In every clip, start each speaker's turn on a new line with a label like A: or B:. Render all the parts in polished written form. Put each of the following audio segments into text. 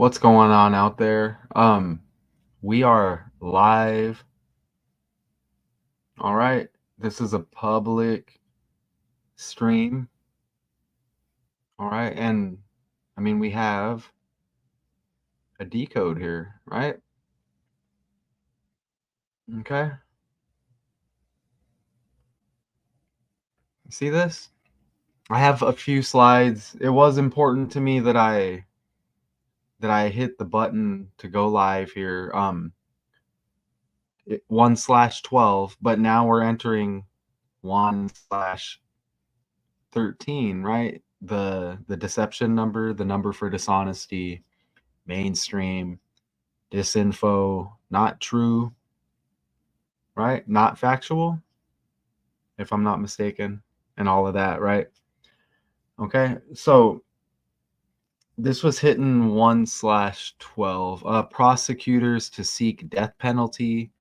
A: What's going on out there? We are live. All right. This is a public stream. All right. And I mean, we have a decode here, right? Okay. See this? I have a few slides. It was important to me that I hit the button to go live here. 1/12, but now we're entering 1/13, right? The deception number, the number for dishonesty, mainstream, disinfo, not true, right? Not factual, if I'm not mistaken, and all of that, right? Okay, so this was hitting 1/12. Prosecutors to seek death penalty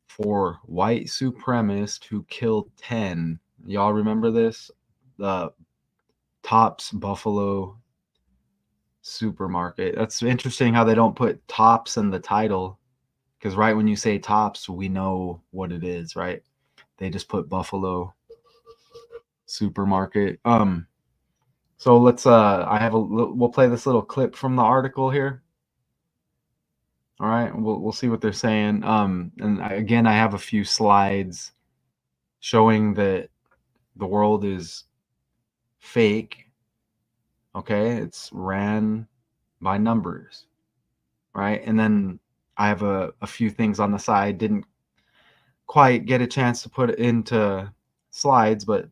A: for white supremacist who killed 10. Y'all remember this? The Tops Buffalo supermarket. That's interesting how they don't put Tops in the title, because right when you say Tops, we know what it is, right? They just put Buffalo supermarket. So let's we'll play this little clip from the article here. All right, we'll see what they're saying. And again, I have a few slides showing that the world is fake. Okay, it's ran by numbers, right? And then I have a few things on the side. Didn't quite get a chance to put it into slides, but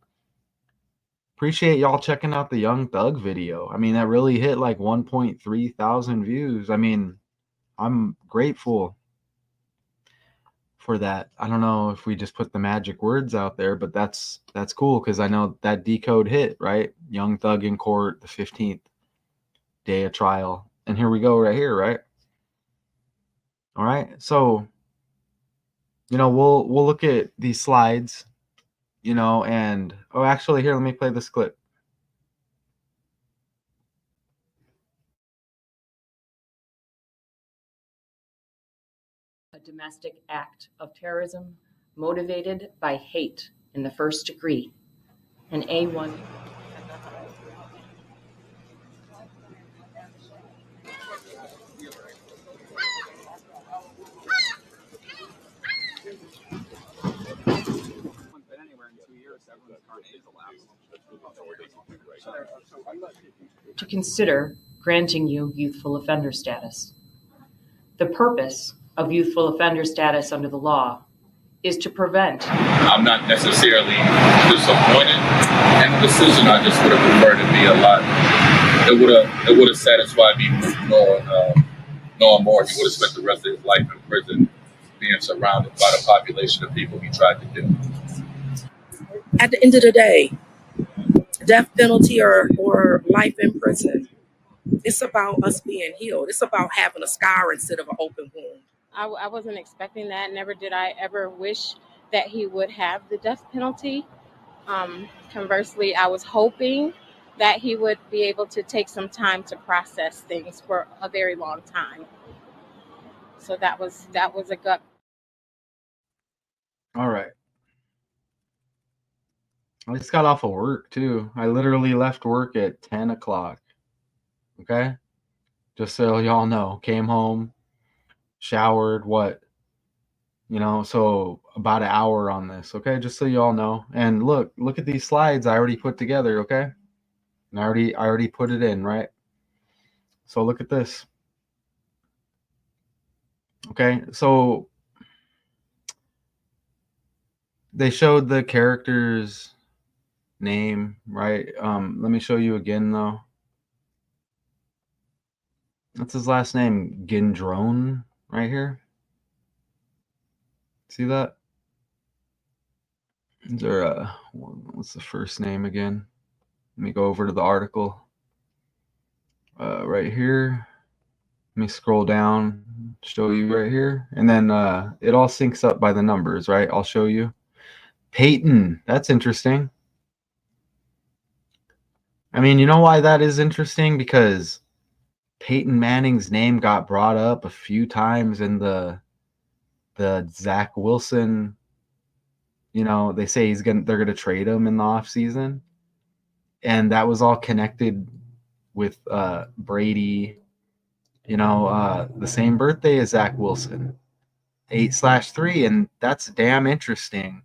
A: appreciate y'all checking out the Young Thug video. I mean, that really hit like 1.3 thousand views. I mean, I'm grateful for that. I don't know if we just put the magic words out there, but that's cool because I know that decode hit, right? Young Thug in court, the 15th day of trial. And here we go right here, right? All right. So, we'll look at these slides, and actually here, let me play this clip.
B: A domestic act of terrorism motivated by hate in the first degree. An A1. To consider granting you youthful offender status. The purpose of youthful offender status under the law is to prevent.
C: I'm not necessarily disappointed in the decision. I just would have preferred it be a lot. It would have satisfied me knowing more. He would have spent the rest of his life in prison, being surrounded by the population of people he tried to kill.
D: At the end of the day, death penalty or life in prison, it's about us being healed. It's about having a scar instead of an open wound.
E: I wasn't expecting that. Never did I ever wish that he would have the death penalty. Conversely, I was hoping that he would be able to take some time to process things for a very long time. So that was a gut.
A: All right. I just got off of work too. I literally left work at 10 o'clock. Okay? Just so y'all know. Came home, showered, so about an hour on this, okay? Just so y'all know. And look at these slides I already put together, okay? And I already put it in, right? So look at this. Okay, so they showed the character's name, right? Let me show you again though. That's his last name, Gendrone, right here. See that? Is there what's the first name again? Let me go over to the article. Right here. Let me scroll down, show you right here. And then it all syncs up by the numbers, right? I'll show you. Peyton, that's interesting. I mean, you know why that is interesting? Because Peyton Manning's name got brought up a few times in the Zach Wilson. You know, they say they're gonna trade him in the offseason. And that was all connected with Brady. You know, the same birthday as Zach Wilson, 8/3, and that's damn interesting.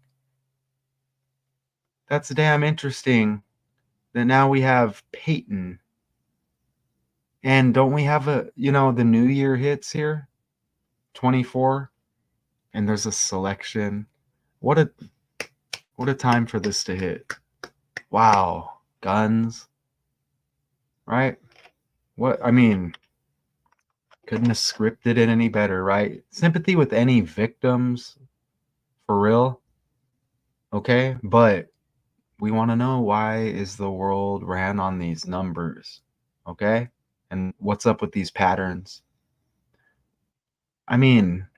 A: That's damn interesting that now we have Peyton. And don't we have the new year hits here? 24. And there's a selection. What a time for this to hit. Wow. Guns. Right? What, I mean, couldn't have scripted it any better, right? Sympathy with any victims, for real. Okay? But we want to know, why is the world ran on these numbers? Okay? And what's up with these patterns? I mean,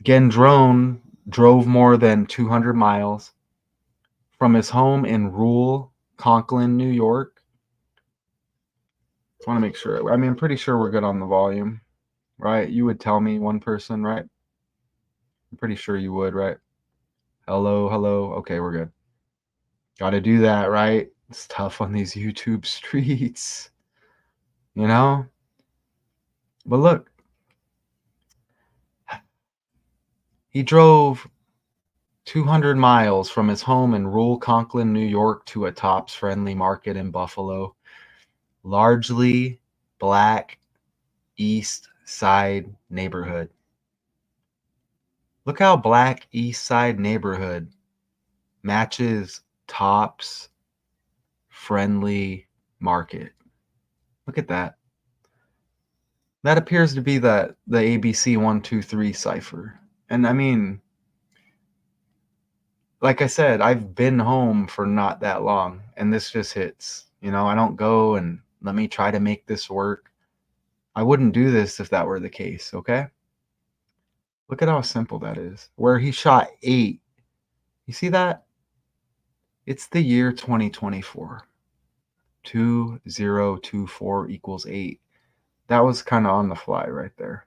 A: Gendron drove more than 200 miles from his home in rural Conklin, New York. I want to make sure. I mean, I'm pretty sure we're good on the volume, right? You would tell me, one person, right? I'm pretty sure you would, right? Hello, hello. Okay, we're good. Got to do that, right? It's tough on these YouTube streets, you know? But look, he drove 200 miles from his home in rural Conklin, New York to a Tops Friendly Market in Buffalo. Largely black East Side neighborhood. Look how black East Side neighborhood matches Tops Friendly Market. Look at that. That appears to be the ABC 123 cipher. And I mean, like I said, I've been home for not that long, and this just hits. You know, I don't go and let me try to make this work. I wouldn't do this if that were the case, okay? Look at how simple that is. Where he shot 8. You see that? It's the year 2024. 2024 equals 8. That was kind of on the fly right there.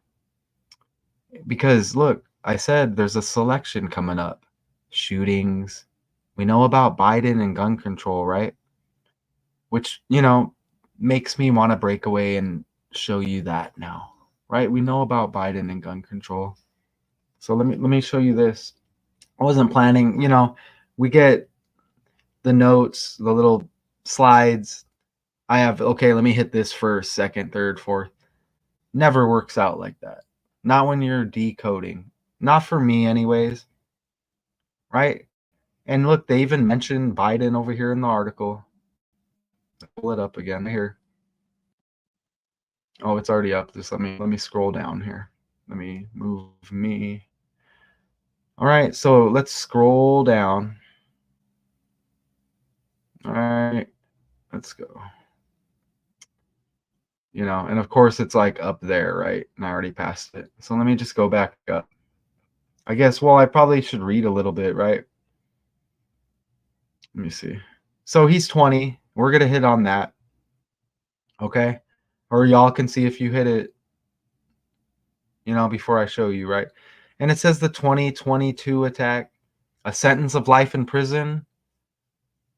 A: Because look, I said there's a selection coming up. Shootings. We know about Biden and gun control, right? Which, makes me want to break away and show you that now, right? We know about Biden and gun control. So let me show you this. I wasn't planning, we get the notes, the little slides. I have, okay, let me hit this first, second, third, fourth. Never works out like that. Not when you're decoding. Not for me anyways. Right? And look, they even mentioned Biden over here in the article. Pull it up again here. Oh, it's already up. Just let me scroll down here. Let me move me. All right, so let's scroll down. All right, let's go. And of course it's like up there, right? And I already passed it. So let me just go back up. I guess, well, I probably should read a little bit, right? Let me see. So he's 20. We're going to hit on that. Okay? Or y'all can see if you hit it, before I show you, right? And it says the 2022 attack, a sentence of life in prison.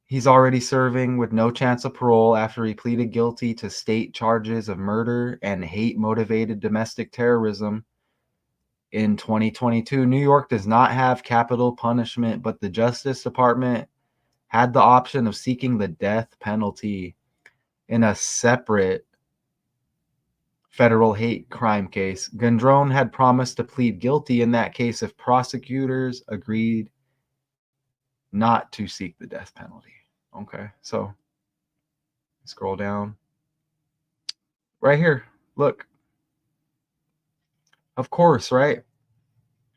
A: He's already serving with no chance of parole after he pleaded guilty to state charges of murder and hate-motivated domestic terrorism in 2022. New York does not have capital punishment, but the Justice Department had the option of seeking the death penalty in a separate federal hate crime case. Gendron had promised to plead guilty in that case if prosecutors agreed not to seek the death penalty. Okay, so scroll down. Right here, look. Of course, right?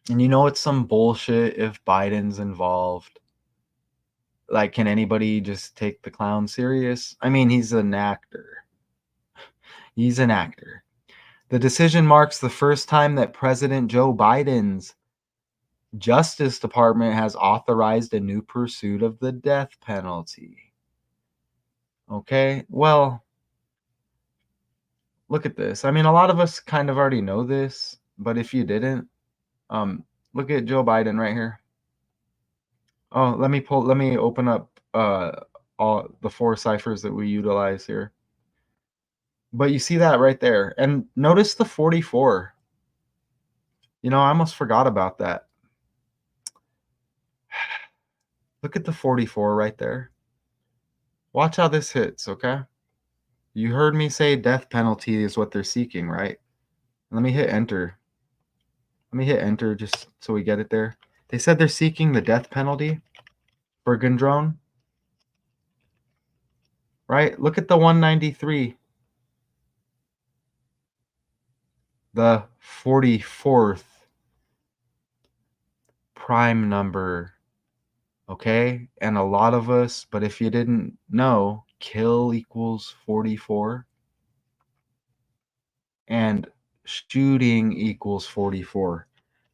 A: And it's some bullshit if Biden's involved. Like, can anybody just take the clown serious? I mean, he's an actor. He's an actor. The decision marks the first time that President Joe Biden's Justice Department has authorized a new pursuit of the death penalty. Okay, well, look at this. I mean, a lot of us kind of already know this, but if you didn't, look at Joe Biden right here. Oh, let me open up all the 4 ciphers that we utilize here. But you see that right there. And notice the 44. You know, I almost forgot about that. Look at the 44 right there. Watch how this hits, okay? You heard me say death penalty is what they're seeking, right? Let me hit enter. Let me hit enter just so we get it there. They said they're seeking the death penalty for Gendron. Right? Look at the 193. The 44th prime number. Okay? And a lot of us, but if you didn't know, kill equals 44. And shooting equals 44.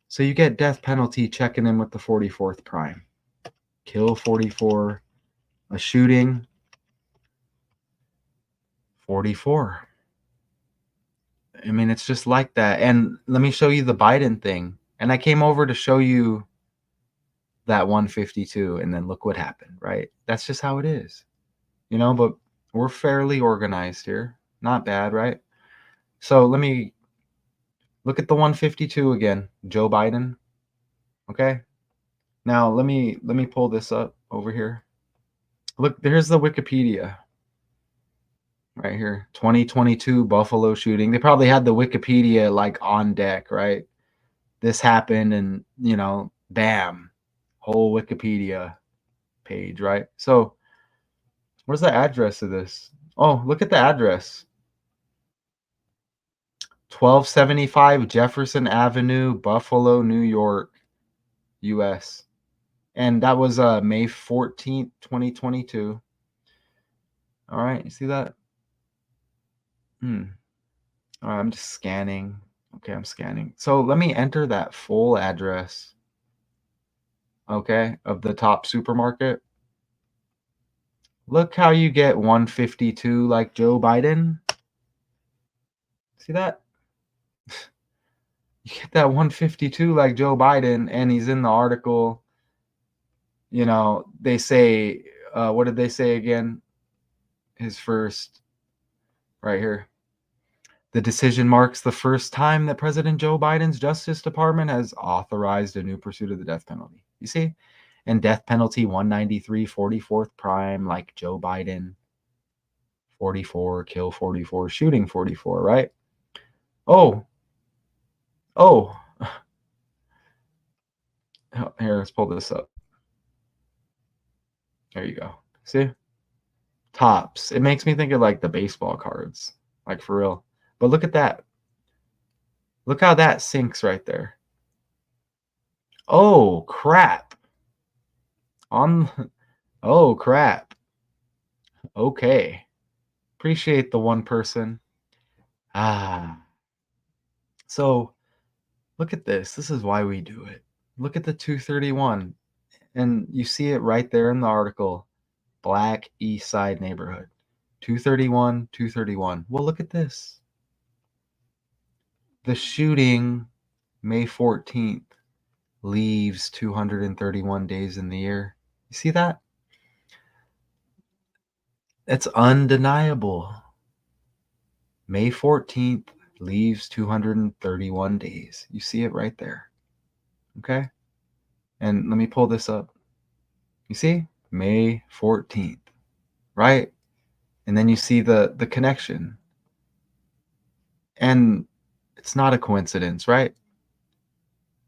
A: So you get death penalty checking in with the 44th prime. Kill 44. A shooting 44. I mean, it's just like that. And let me show you the Biden thing. And I came over to show you that 152, and then look what happened, right? That's just how it is. You know, but we're fairly organized here. Not bad, right? So let me look at the 152 again. Joe Biden. Okay? Now let me pull this up over here. Look, there's the Wikipedia. Right here, 2022 Buffalo shooting. They probably had the Wikipedia like on deck, right? This happened, and you know, bam, whole Wikipedia page, right? So, where's the address of this? Oh, look at the address. 1275 Jefferson Avenue, Buffalo, New York, U.S. And that was May 14th, 2022. All right, you see that? All right, I'm just scanning. Okay, I'm scanning. So let me enter that full address, okay, of the top supermarket. Look how you get 152 like Joe Biden. See that? You get that 152 like Joe Biden, and he's in the article. You know, they say, what did they say again? His first, right here. The decision marks the first time that President Joe Biden's Justice Department has authorized a new pursuit of the death penalty. You see? And death penalty 193, 44th prime, like Joe Biden. 44, kill 44, shooting 44, right? Oh. Here, let's pull this up. There you go. See? Tops. It makes me think of like the baseball cards, like for real. But look at that. Look how that sinks right there. Oh, crap. Oh, crap. Okay. Appreciate the one person. So look at this. This is why we do it. Look at the 231. And you see it right there in the article. Black East Side neighborhood. 231, 231. Well, look at this. The shooting, May 14th, leaves 231 days in the year. You see that? It's undeniable. May 14th leaves 231 days. You see it right there. Okay? And let me pull this up. You see? May 14th. Right? And then you see the connection. And it's not a coincidence, right?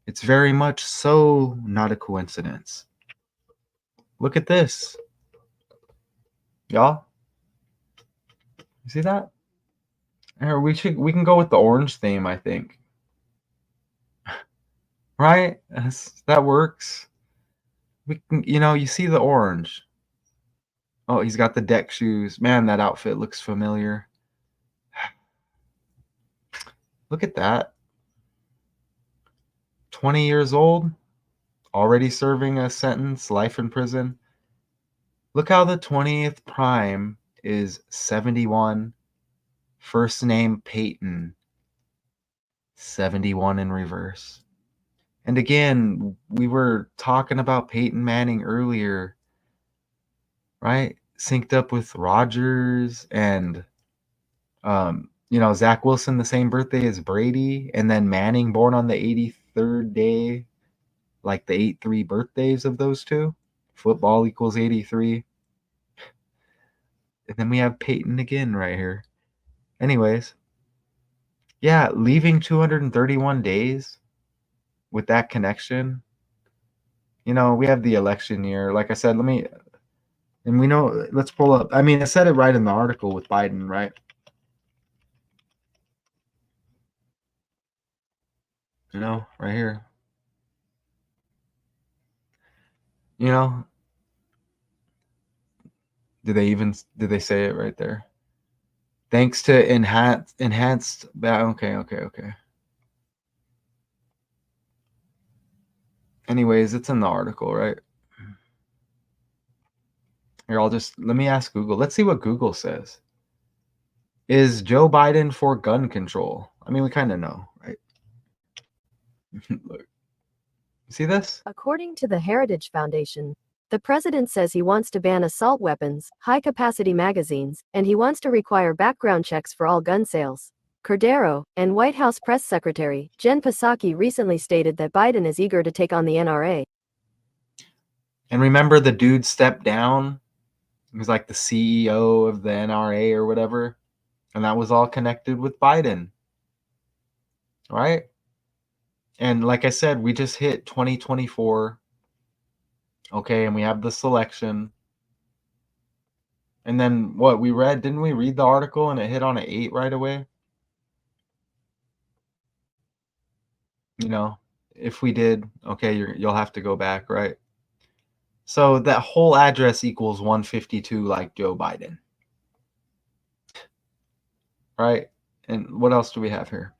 A: It's very much so not a coincidence. Look at this. Y'all? You see that? Or we can go with the orange theme, I think. Right? That works. We can, you know, you see the orange. Oh, he's got the deck shoes. Man, that outfit looks familiar. Look at that. 20 years old, already serving a sentence, life in prison. Look how the 20th prime is 71, First name Peyton. 71 in reverse. And again, we were talking about Peyton Manning earlier, right? Synced up with Rodgers and Zach Wilson, the same birthday as Brady, and then Manning born on the 83rd day, like the 8-3 birthdays of those two. Football equals 83. And then we have Peyton again right here. Anyways, yeah, leaving 231 days with that connection. We have the election year. Like I said, let's pull up. I mean, I said it right in the article with Biden, right? Right here. Did they say it right there? Thanks to enhanced. Okay. Anyways, it's in the article, right? Here, let me ask Google. Let's see what Google says. Is Joe Biden for gun control? I mean, we kind of know, right? Look. See this?
F: According to the Heritage Foundation, the president says he wants to ban assault weapons, high-capacity magazines, and he wants to require background checks for all gun sales. Cordero and White House Press Secretary Jen Psaki recently stated that Biden is eager to take on the NRA.
A: And remember, the dude stepped down. He was like the CEO of the NRA or whatever. And that was all connected with Biden. Right? And like I said, we just hit 2024. Okay, and we have the selection. And then what we read, didn't we read the article and it hit on an 8 right away? If we did, okay, you'll have to go back, right? So that whole address equals 152 like Joe Biden. Right? And what else do we have here?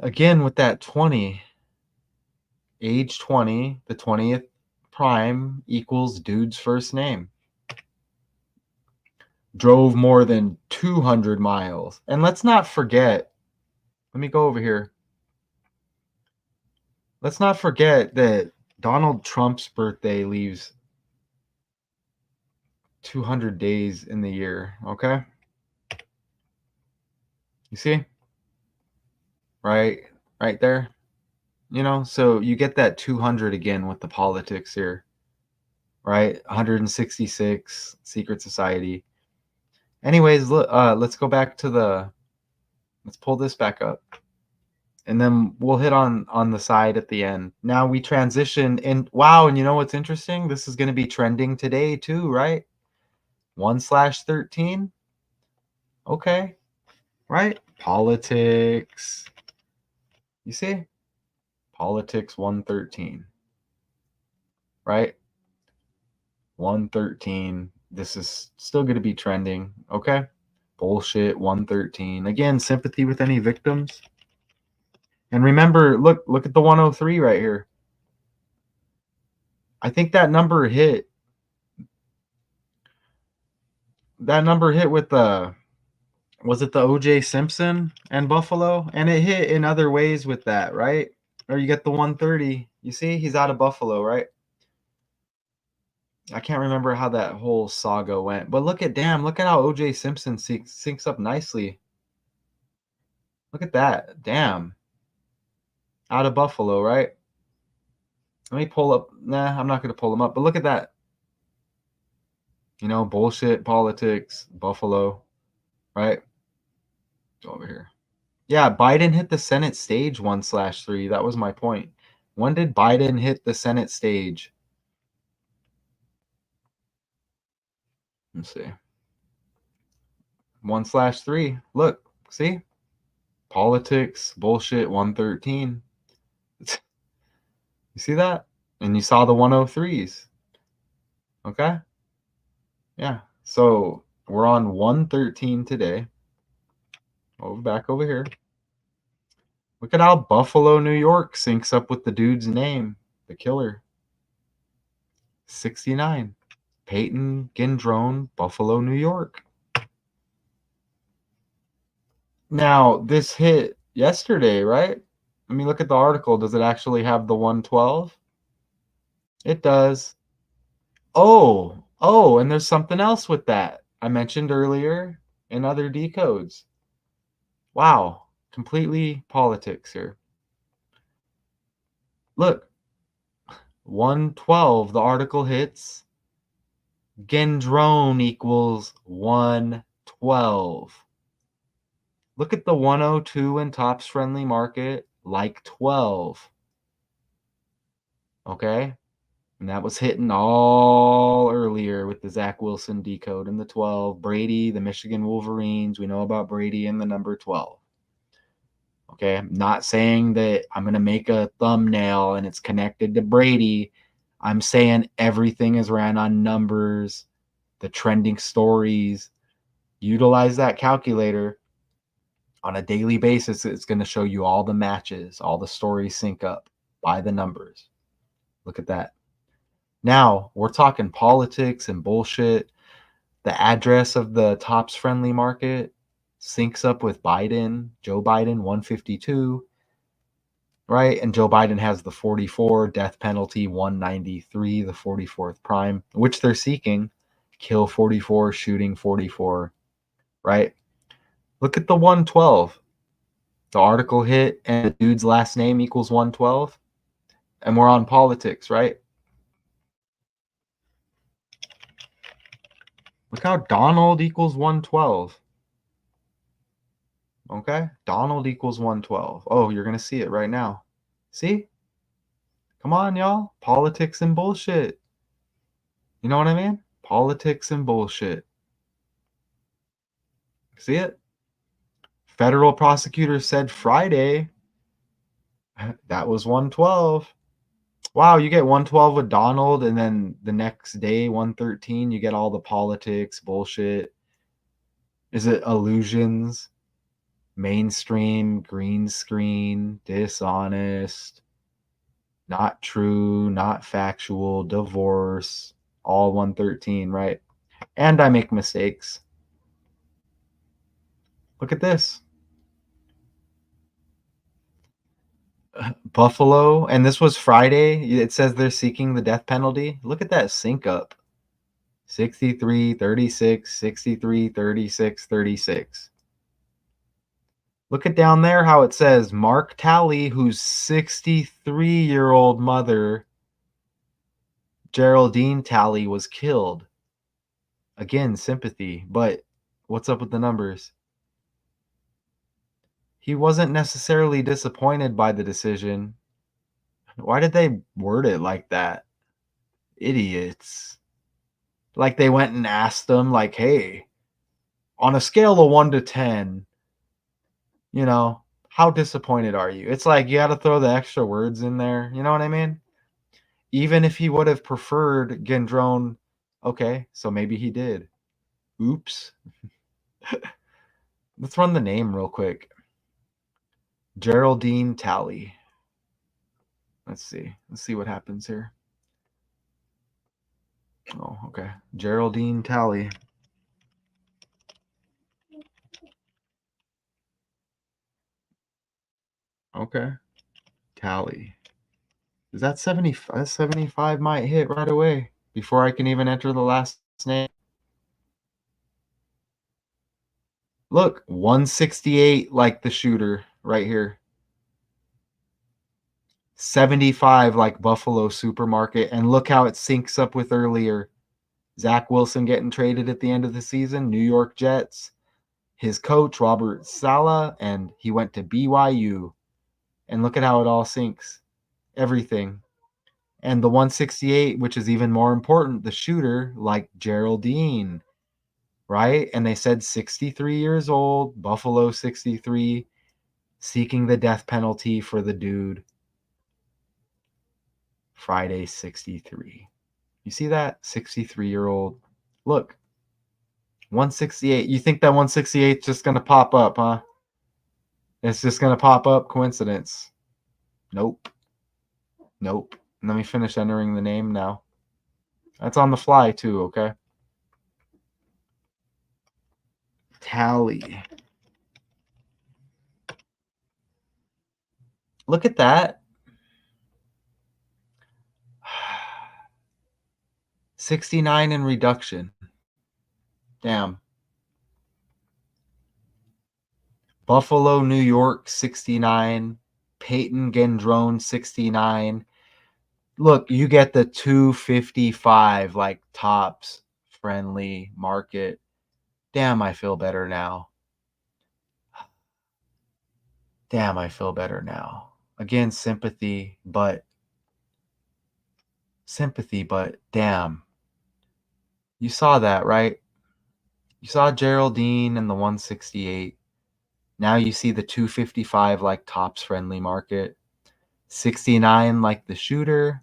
A: Again, with that 20, age 20, the 20th prime equals dude's first name. Drove more than 200 miles. And let's not forget, let me go over here. Let's not forget that Donald Trump's birthday leaves 200 days in the year, okay? You see? Right there. So you get that 200 again with the politics here, right? 166 secret society. Anyways, look, let's go back to let's pull this back up, and then we'll hit on the side at the end. Now we transition, and wow, and you know what's interesting? This is going to be trending today too, right? 1/13. Okay, right? Politics. You see? Politics 113. Right? 113. This is still going to be trending. Okay? Bullshit 113. Again, sympathy with any victims. And remember, look at the 103 right here. I think that number hit. That number hit with was it the O.J. Simpson and Buffalo? And it hit in other ways with that, right? Or you get the 130. You see, he's out of Buffalo, right? I can't remember how that whole saga went. But look at how O.J. Simpson syncs up nicely. Look at that. Damn. Out of Buffalo, right? Let me pull up. Nah, I'm not going to pull him up. But look at that. Bullshit politics, Buffalo, right? Over here. Yeah, Biden hit the Senate stage 1/3. That was my point. When did Biden hit the Senate stage? Let's see. 1/3. Look, see? Politics, bullshit, 113. You see that? And you saw the 103s. Okay? Yeah. So we're on 113 today. Back over here. Look at how Buffalo, New York syncs up with the dude's name, the killer. 69. Peyton Gendron, Buffalo, New York. Now, this hit yesterday, right? I mean, look at the article. Does it actually have the 112? It does. Oh, and there's something else with that I mentioned earlier in other decodes. Wow, completely politics here. Look, 112, the article hits. Gendron equals 112. Look at the 102 in Topps Friendly Market, like 12. Okay? And that was hitting all earlier with the Zach Wilson decode in the 12. Brady, the Michigan Wolverines. We know about Brady and the number 12. Okay? I'm not saying that I'm going to make a thumbnail and it's connected to Brady. I'm saying everything is ran on numbers, the trending stories. Utilize that calculator. On a daily basis, it's going to show you all the matches, all the stories sync up by the numbers. Look at that. Now, we're talking politics and bullshit. The address of the Topps Friendly Market syncs up with Biden, Joe Biden, 152, right? And Joe Biden has the 44, death penalty, 193, the 44th prime, which they're seeking. Kill 44, shooting 44, right? Look at the 112. The article hit and the dude's last name equals 112. And we're on politics, right? Look how Donald equals 112. Okay? Donald equals 112. Oh, you're going to see it right now. See? Come on, y'all. Politics and bullshit. You know what I mean? Politics and bullshit. See it? Federal prosecutors said Friday. That was 112. Wow, you get 112 with Donald, and then the next day, 113, you get all the politics, bullshit. Is it illusions? Mainstream, green screen, dishonest, not true, not factual, divorce, all 113, right? And I make mistakes. Look at this. Buffalo, and this was Friday. It says they're seeking the death penalty. Look at that sync up. 63, 36, 63, 36, 36. Look at down there how it says Mark Talley, whose 63-year-old mother, Geraldine Talley, was killed. Again, sympathy, but what's up with the numbers? He wasn't necessarily disappointed by the decision. Why did they word it like that? Idiots. Like they went and asked them, like, hey, on a scale of 1 to 10, you know, how disappointed are you? It's like you got to throw the extra words in there. You know what I mean? Even if he would have preferred Gendron, okay, so maybe he did. Oops. Let's run the name real quick. Geraldine Talley. Let's see. Let's see what happens here. Oh, okay. Geraldine Talley. Okay. Tally. Is that 75? 75 might hit right away before I can even enter the last name. Look, 168 like the shooter right here. 75 like Buffalo Supermarket. And look how it syncs up with earlier. Zach Wilson getting traded at the end of the season. New York Jets. His coach, Robert Saleh, and he went to BYU. And look at how it all syncs. Everything. And the 168, which is even more important, the shooter, like Geraldine, right? And they said 63 years old, Buffalo 63, seeking the death penalty for the dude. Friday 63. You see that? 63-year-old. Look, 168. You think that 168 is just going to pop up, huh? It's just going to pop up? Coincidence. Nope. Nope. Let me finish entering the name now. That's on the fly too, okay? Tally. Look at that. 69 in reduction. Damn. Buffalo, New York, 69. Peyton Gendron, 69. Look, you get the 255, like tops friendly market. Damn, I feel better now. Damn, I feel better now. Again, sympathy, but damn. You saw that, right? You saw Geraldine and the 168. Now you see the 255 like tops friendly market. 69 like the shooter.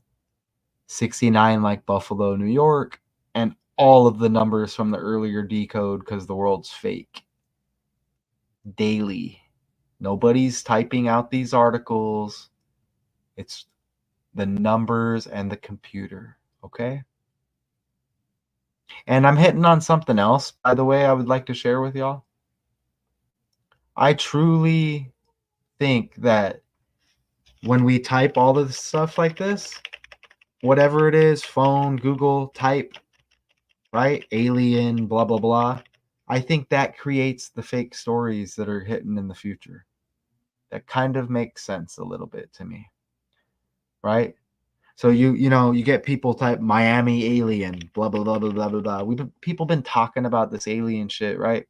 A: 69 like Buffalo, New York. And all of the numbers from the earlier decode because the world's fake. Daily. Nobody's typing out these articles. It's the numbers and the computer. Okay? And I'm hitting on something else, by the way, I would like to share with y'all. I truly think that when we type all of this stuff like this, whatever it is, phone, Google, type, right? Alien, blah, blah, blah. I think that creates the fake stories that are hitting in the future. That kind of makes sense a little bit to me, right? So you get people type Miami alien, blah, blah, blah, blah, blah, blah, blah. People been talking about this alien shit, right?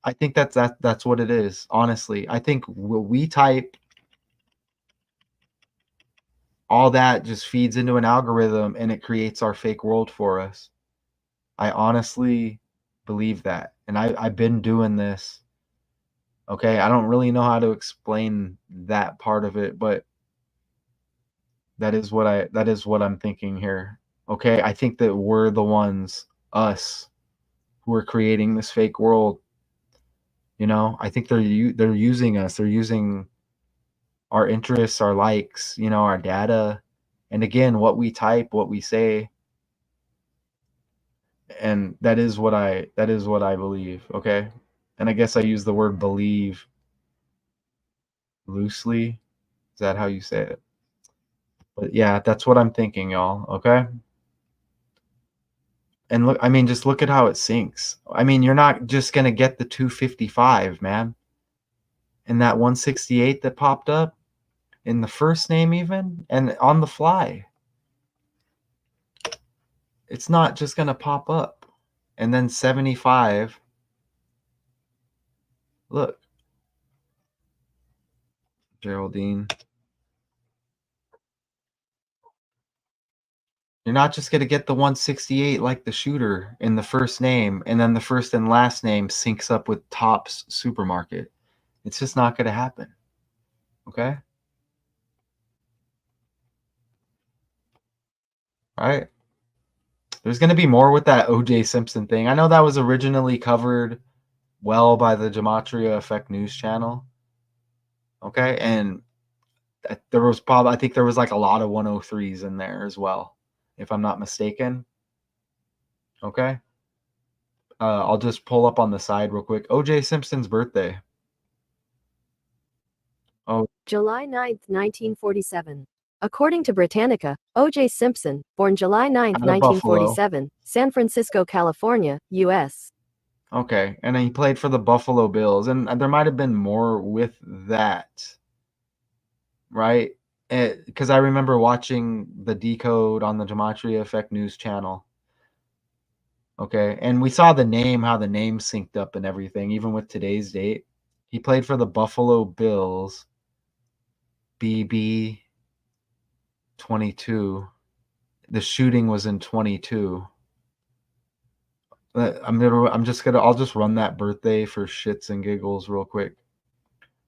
A: I think that's what it is, honestly. I think we type, all that just feeds into an algorithm and it creates our fake world for us. I honestly believe that. And I've been doing this. Okay. I don't really know how to explain that part of it, but that is what I'm thinking here. Okay. I think that we're the ones, us, who are creating this fake world. I think they're using us. They're using our interests, our likes, our data. And again, what we type, what we say, and that is what I believe, okay? And I guess I use the word believe loosely. Is that how you say it? But yeah, that's what I'm thinking, y'all, okay? And look, I mean, just look at how it sinks. I mean, you're not just going to get the 255, man. And that 168 that popped up in the first name even and on the fly. It's not just going to pop up. And then 75. Look. Geraldine. You're not just going to get the 168 like the shooter in the first name, and then the first and last name syncs up with Topps Supermarket. It's just not going to happen. Okay? All right. There's going to be more with that O.J. Simpson thing. I know that was originally covered well by the Gematria Effect News channel. Okay? And there was I think there was like a lot of 103s in there as well, if I'm not mistaken. Okay? I'll just pull up on the side real quick. O.J. Simpson's birthday. Oh,
F: July 9, 1947. According to Britannica, O.J. Simpson, born July 9,
A: out of Buffalo.
F: 1947, San Francisco, California, U.S.
A: Okay, and he played for the Buffalo Bills, and there might have been more with that, right? Because I remember watching the decode on the Gematria Effect News channel. Okay, and we saw the name, how the name synced up and everything, even with today's date. He played for the Buffalo Bills, BB 22. The shooting was in 22. I'll just run that birthday for shits and giggles real quick.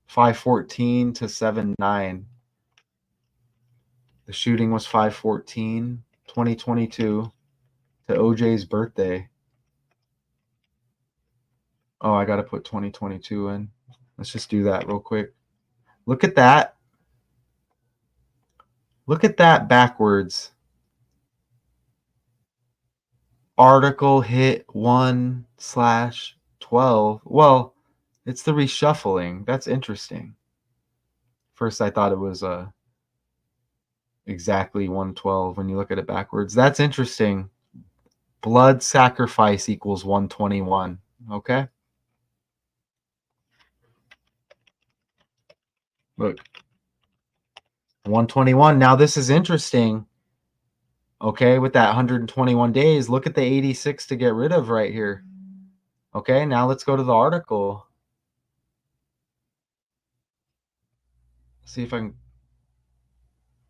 A: 5/14 to 7/9. The shooting was 5/14, 2022 to OJ's birthday. Oh, I got to put 2022 in. Let's just do that real quick. Look at that. Look at that backwards. article hit 1/12. Well, it's the reshuffling. That's interesting. First, I thought it was exactly 112 when you look at it backwards. That's interesting. Blood sacrifice equals 121. Okay. Look, 121. Now, this is interesting. Okay, with that 121 days, look at the 86 to get rid of right here. Okay, now let's go to the article. See if I can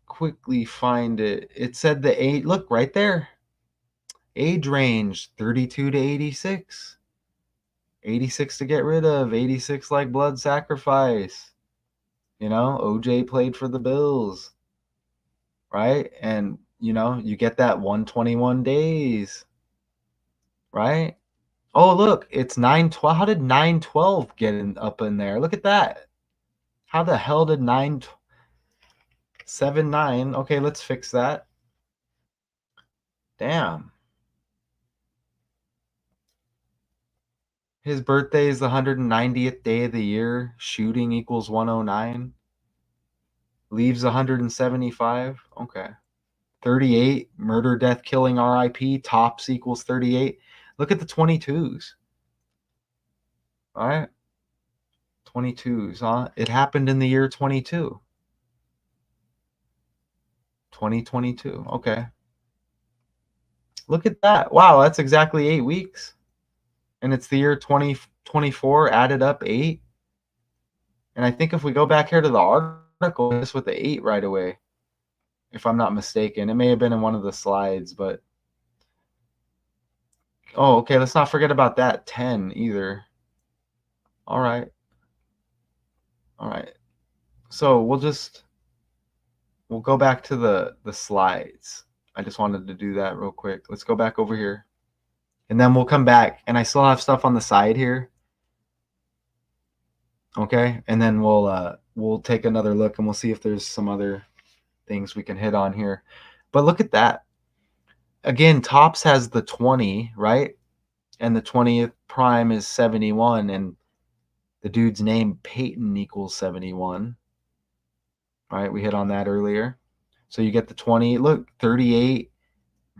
A: quickly find it. It said the age, look right there. Age range 32 to 86. 86 to get rid of, 86 like blood sacrifice. You know, OJ played for the Bills, right? And, you know, you get that 121 days, right? Oh, look, it's 912. How did 912 get up in there? Look at that. How the hell did 979? Okay, let's fix that. Damn. His birthday is the 190th day of the year. Shooting equals 109. Leaves 175. Okay. 38. Murder, death, killing, RIP. Tops equals 38. Look at the 22s. All right. 22s, huh? It happened in the year 22. 2022. Okay. Look at that. Wow, that's exactly 8 weeks. And it's the year 2024 added up 8. And I think if we go back here to the article, this with the 8 right away, if I'm not mistaken. It may have been in one of the slides, but oh, okay, let's not forget about that 10 either. All right. All right. So we'll go back to the slides. I just wanted to do that real quick. Let's go back over here. And then we'll come back, and I still have stuff on the side here. Okay? And then we'll take another look and we'll see if there's some other things we can hit on here. But look at that. Again, Tops has the 20, right? And the 20th prime is 71, and the dude's name Peyton equals 71. Right? We hit on that earlier. So you get the 20. Look, 38,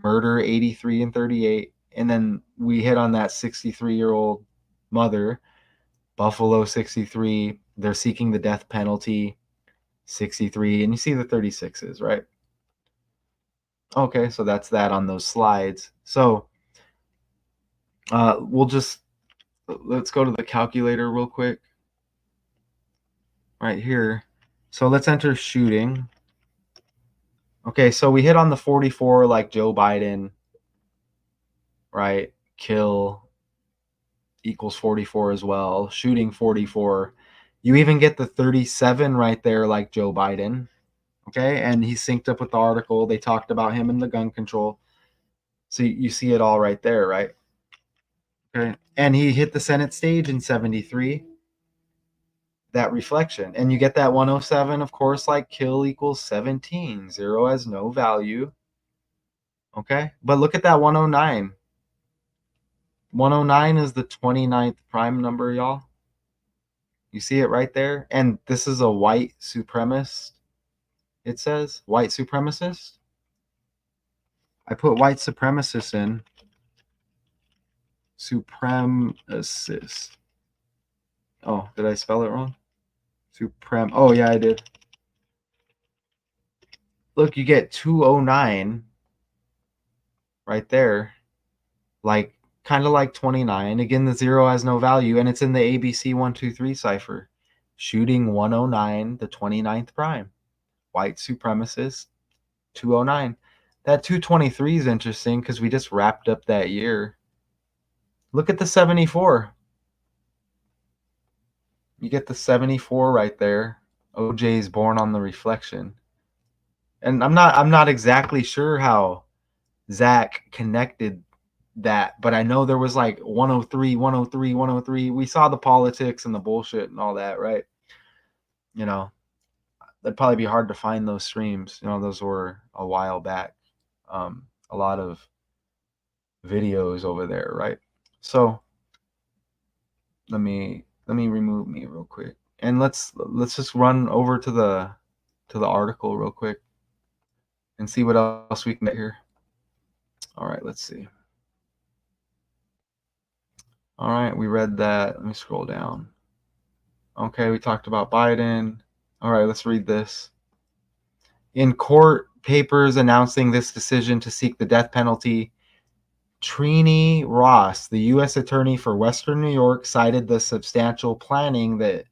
A: murder 83 and 38. And then we hit on that 63-year-old mother, Buffalo 63. They're seeking the death penalty, 63. And you see the 36s, right? Okay, so that's that on those slides. So let's go to the calculator real quick. Right here. So let's enter shooting. Okay, so we hit on the 44 like Joe Biden, right? Kill equals 44 as well. Shooting 44. You even get the 37 right there like Joe Biden. Okay, and he's synced up with the article. They talked about him and the gun control. So you see it all right there, right? Okay, and he hit the Senate stage in 73. That reflection. And you get that 107, of course, like kill equals 17. 0 has no value. Okay, but look at that 109. 109 is the 29th prime number, y'all. You see it right there? And this is a white supremacist. It says white supremacist. I put white supremacist in. Supremacist. Oh, did I spell it wrong? Oh, yeah, I did. Look, you get 209 right there. Like, kind of like 29. Again, the 0 has no value, and it's in the ABC 123 cipher. Shooting 109, the 29th prime. White supremacist, 209. That 223 is interesting because we just wrapped up that year. Look at the 74. You get the 74 right there. OJ's born on the reflection. And I'm not exactly sure how Zach connected that, but I know there was like 103, 103, 103. We saw the politics and the bullshit and all that, right? You know, that'd probably be hard to find those streams. You know, those were a while back. A lot of videos over there, right? So let me remove me real quick, and let's just run over to the article real quick and see what else we can get here. All right, let's see. All right, we read that. Let me scroll down. Okay, we talked about Biden. All right, let's read this. In court papers announcing this decision to seek the death penalty, Trini Ross, the U.S. Attorney for Western New York, cited the substantial planning that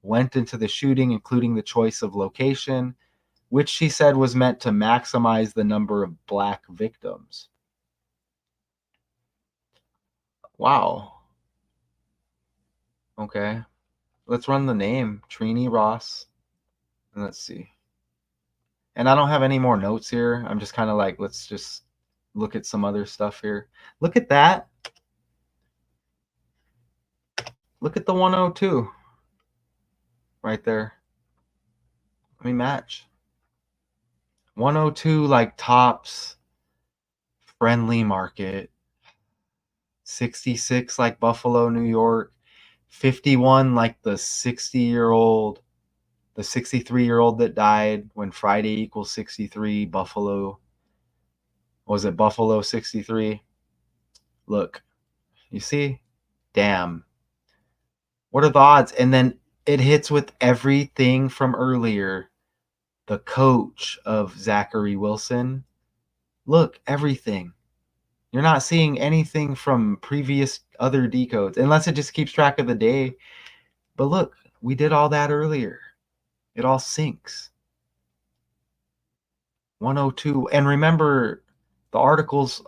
A: went into the shooting, including the choice of location, which she said was meant to maximize the number of black victims. Wow. Okay. Let's run the name, Trini Ross, and let's see. And I don't have any more notes here. I'm just kind of like, let's just look at some other stuff here. Look at that. Look at the 102 right there. Let me match. 102 like tops friendly market. 66 like Buffalo, New York. 51 like the 60-year-old, the 63-year-old that died when Friday equals 63, Buffalo. Was it Buffalo 63? Look, you see? Damn. What are the odds? And then it hits with everything from earlier. The coach of Zachary Wilson. Look, everything. You're not seeing anything from previous other decodes, unless it just keeps track of the day. But look, we did all that earlier. It all syncs. 102. And remember, the article's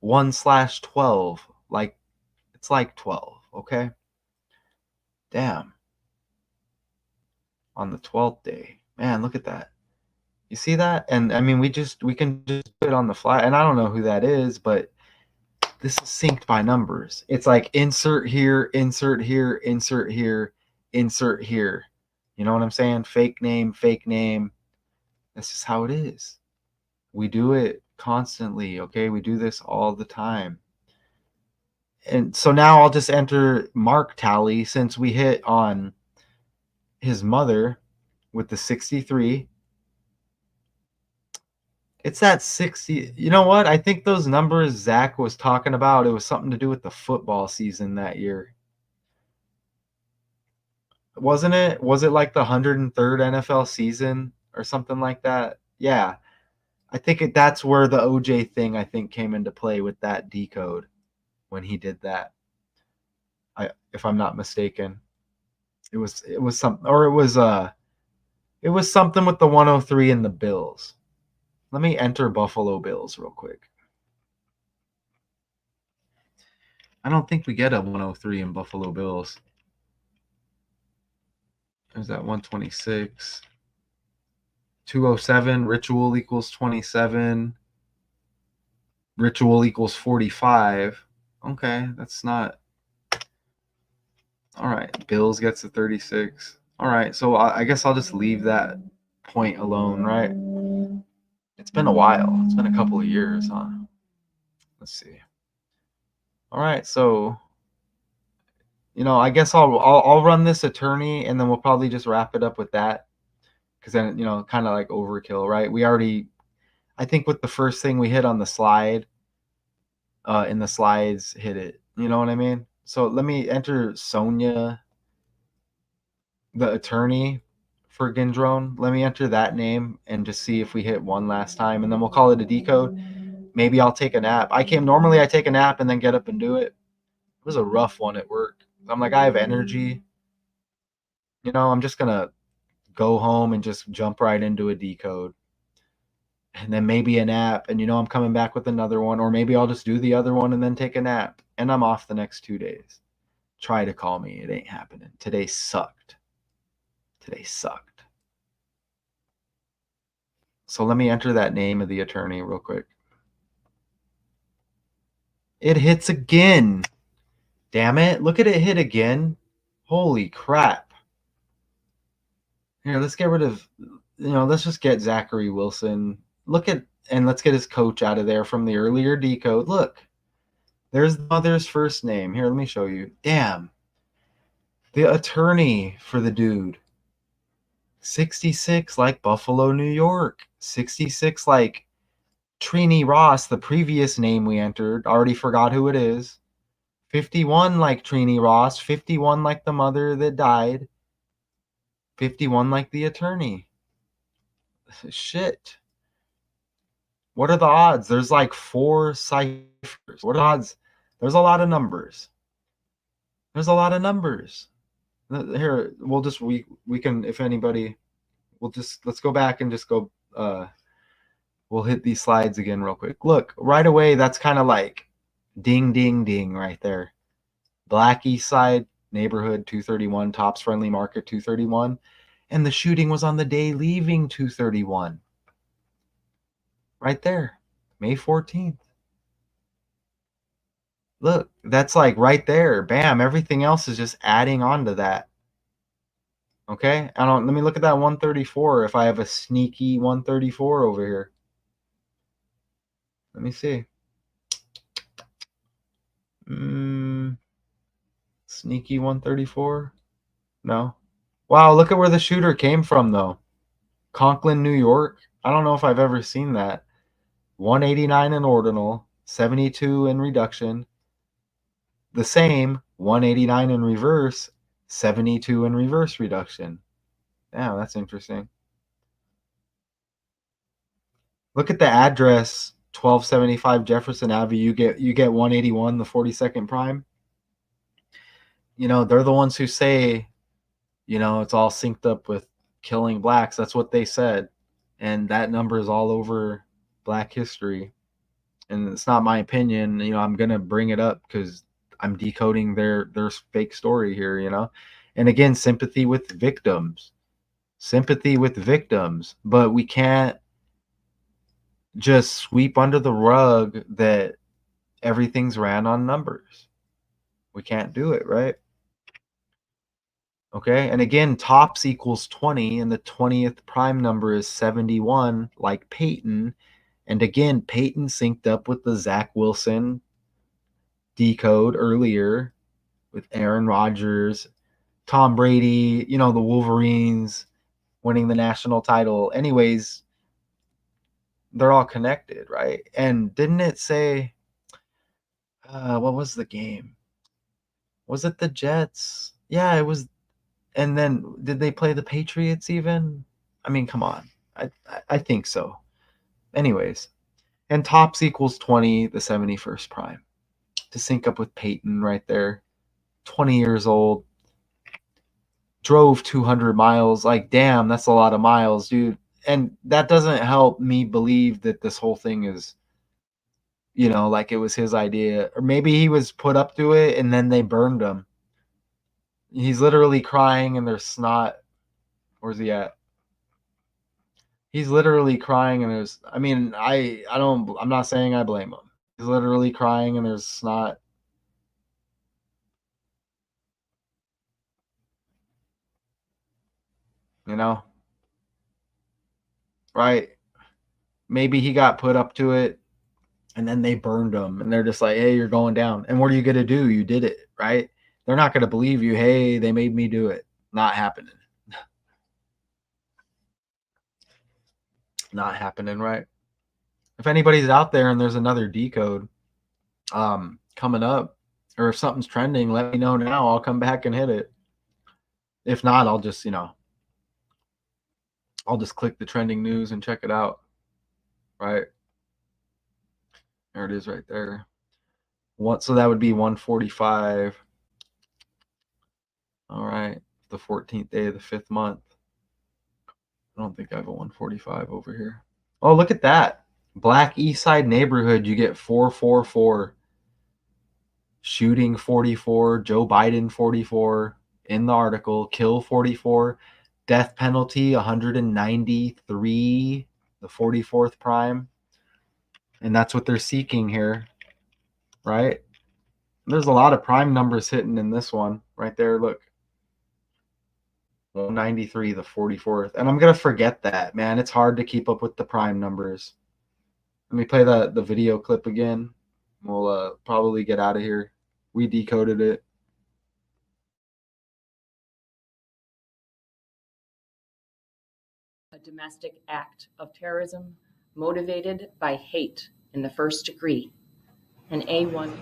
A: 1/12. Like, it's like 12, okay? Damn. On the 12th day. Man, look at that. You see that? And I mean, we can just put it on the fly. And I don't know who that is, but this is synced by numbers. It's like insert here, insert here, insert here, insert here. You know what I'm saying? Fake name, fake name. That's just how it is. We do it constantly, okay? We do this all the time. And so now I'll just enter Mark tally since we hit on his mother with the 63. It's that 60. You know what? I think those numbers Zach was talking about, it was something to do with the football season that year. Wasn't it? Was it like the 103rd NFL season or something like that? Yeah. I think that's where the OJ thing, I think, came into play with that decode when he did that. If I'm not mistaken. It was something, or it was something with the 103 and the Bills. Let me enter Buffalo Bills real quick. I don't think we get a 103 in Buffalo Bills. There's that 126. 207. Ritual equals 27. Ritual equals 45. Okay, that's not. All right, Bills gets a 36. All right, so I guess I'll just leave that point alone, right? It's been a while. It's been a couple of years, huh? Let's see. All right, so I guess I'll run this attorney, and then we'll probably just wrap it up with that, because then kind of like overkill, right? We already, I think with the first thing we hit on the slide, in the slides hit it. You know what I mean? So let me enter Sonia, the attorney for Gendron. Let me enter that name and just see if we hit one last time, and then we'll call it a decode. Maybe I'll take a nap. Normally I take a nap and then get up and do it. It was a rough one at work. I'm like, I have energy. I'm just going to go home and just jump right into a decode. And then maybe a nap. And I'm coming back with another one. Or maybe I'll just do the other one and then take a nap. And I'm off the next 2 days. Try to call me. It ain't happening. Today sucked. So let me enter that name of the attorney real quick. It hits again. Damn it. Look at it hit again. Holy crap. Here, let's get rid of, let's just get Zachary Wilson. And let's get his coach out of there from the earlier decode. Look, There's the mother's first name. Here, let me show you. Damn. The attorney for the dude. 66 like Buffalo, New York. 66 like Trini Ross, the previous name we entered. Already forgot who it is. 51 like Trini Ross. 51 like the mother that died. 51 like the attorney. Shit. What are the odds? There's like 4 ciphers. What are the odds? There's a lot of numbers. There's a lot of numbers. Here, we'll just we can, if anybody, let's go back and just go we'll hit these slides again real quick. Look, right away, that's kind of like ding ding ding right there. Black East Side neighborhood 231, Tops Friendly Market 231, and the shooting was on the day leaving 231. Right there, May 14th. Look, that's like right there. Bam, everything else is just adding on to that. Okay, let me look at that 134 if I have a sneaky 134 over here. Let me see. Sneaky 134? No. Wow, look at where the shooter came from though. Conklin, New York. I don't know if I've ever seen that. 189 in ordinal, 72 in reduction. The same, 189 in reverse, 72 in reverse reduction. Yeah, that's interesting. Look at the address, 1275 Jefferson Avenue. You get 181, the 42nd prime. You know, they're the ones who say, you know, it's all synced up with killing blacks. That's what they said. And that number is all over Black history. And it's not my opinion. You know, I'm going to bring it up because I'm decoding their fake story here, you know. And again, sympathy with victims. Sympathy with victims. But we can't just sweep under the rug that everything's ran on numbers. We can't do it, right? Okay, and again, tops equals 20, and the 20th prime number is 71, like Peyton. And again, Peyton synced up with the Zach Wilson decode earlier with Aaron Rodgers, Tom Brady, you know, the Wolverines winning the national title. Anyways, they're all connected, right? And didn't it say, what was the game? Was it the Jets? Yeah, it was. And then did they play the Patriots even? I mean, come on. I think so. Anyways, and tops equals 20, the 71st prime. To sync up with Peyton right there. 20 years old. Drove 200 miles. Like, damn, that's a lot of miles, dude. And that doesn't help me believe that this whole thing is, you know, like it was his idea. Or maybe he was put up to it and then they burned him. He's literally crying and there's snot. Where's he at? He's literally crying and there's, I mean, I'm not saying I blame him. He's literally crying and there's snot. You know? Right? Maybe he got put up to it and then they burned him and they're just like, hey, you're going down. And what are you going to do? You did it, right? They're not going to believe you. Hey, they made me do it. Not happening. Not happening, right? If anybody's out there and there's another decode coming up, or if something's trending, let me know now. I'll come back and hit it. If not, I'll just, you know, I'll just click the trending news and check it out. Right? There it is right there. So that would be 145. All right. The 14th day of the 5th month. I don't think I have a 145 over here. Oh, look at that. Black East Side neighborhood, you get 444. Shooting 44, Joe Biden 44 in the article, kill 44, death penalty 193, the 44th prime. And that's what they're seeking here, right? There's a lot of prime numbers hitting in this one right there. Look, 193, the 44th. And I'm going to forget that, man. It's hard to keep up with the prime numbers. Let me play the video clip again. We'll probably get out of here. We decoded it.
B: A domestic act of terrorism motivated by hate in the first degree. An A1.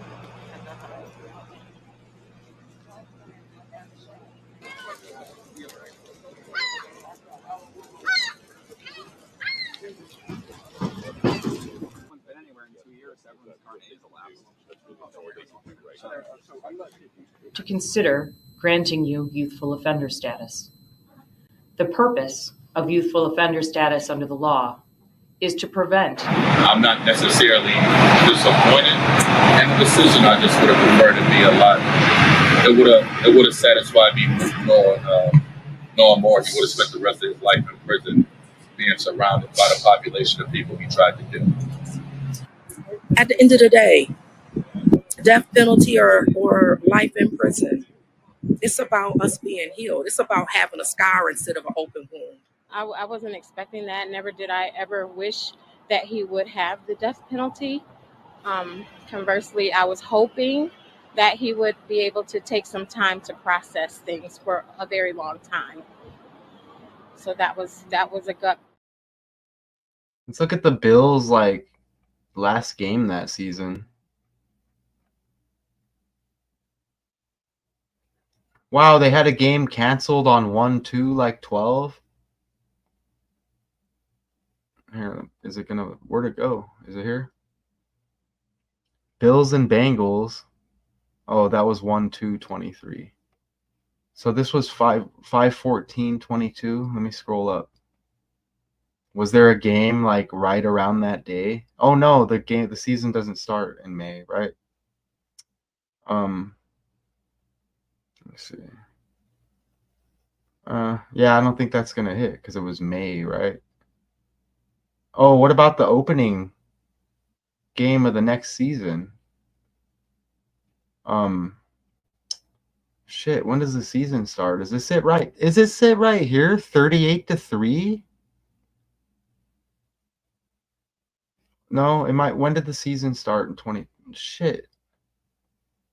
B: To consider granting you youthful offender status. The purpose of youthful offender status under the law is to prevent.
C: I'm not necessarily disappointed in the decision. I just would have preferred it be a lot. It would have satisfied me knowing more. He would have spent the rest of his life in prison, being surrounded by the population of people he tried to kill.
D: At the end of the day, death penalty or life in prison, it's about us being healed. It's about having a scar instead of an open wound.
E: I wasn't expecting that. Never did I ever wish that he would have the death penalty. Conversely, I was hoping that he would be able to take some time to process things for a very long time. So that was a gut.
A: Let's look at the Bills' last game that season. Wow, they had a game canceled on 1/2/12. Here, is it gonna? Where'd it go? Is it here? Bills and Bengals. Oh, that was 1/2/23. So this was 5/14/22. Let me scroll up. Was there a game right around that day? Oh no, the season doesn't start in May, right? Let me see. Yeah, I don't think that's gonna hit because it was May, right? Oh, what about the opening game of the next season? Shit, when does the season start? Is this it right? Is this it right here? 38-3? No, it might. When did the season start in 20? Shit.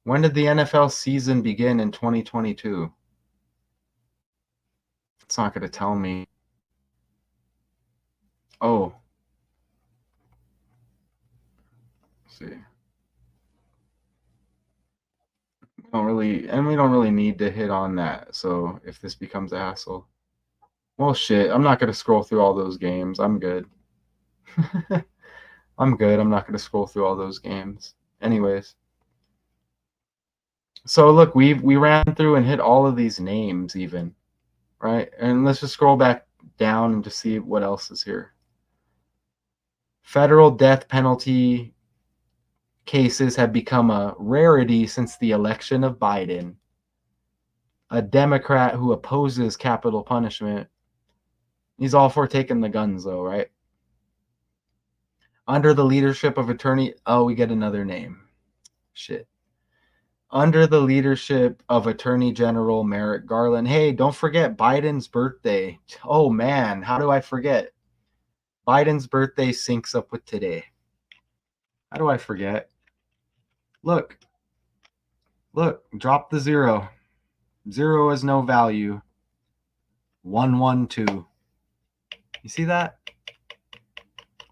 A: When did the NFL season begin in 2022? It's not going to tell me. Oh. Let's see. We don't really need to hit on that. So if this becomes a hassle. Well, shit. I'm not going to scroll through all those games. I'm good. I'm good. I'm not going to scroll through all those games. Anyways. So look, we ran through and hit all of these names even, right? And let's just scroll back down and just see what else is here. Federal death penalty cases have become a rarity since the election of Biden, a Democrat who opposes capital punishment. He's all for taking the guns though, right? Under the leadership of we get another name. Shit. Under the leadership of Attorney General Merrick Garland. Hey, don't forget Biden's birthday. Oh, man, how do I forget? Biden's birthday syncs up with today. How do I forget? Look, drop the 0. 0 is no value. 112. You see that?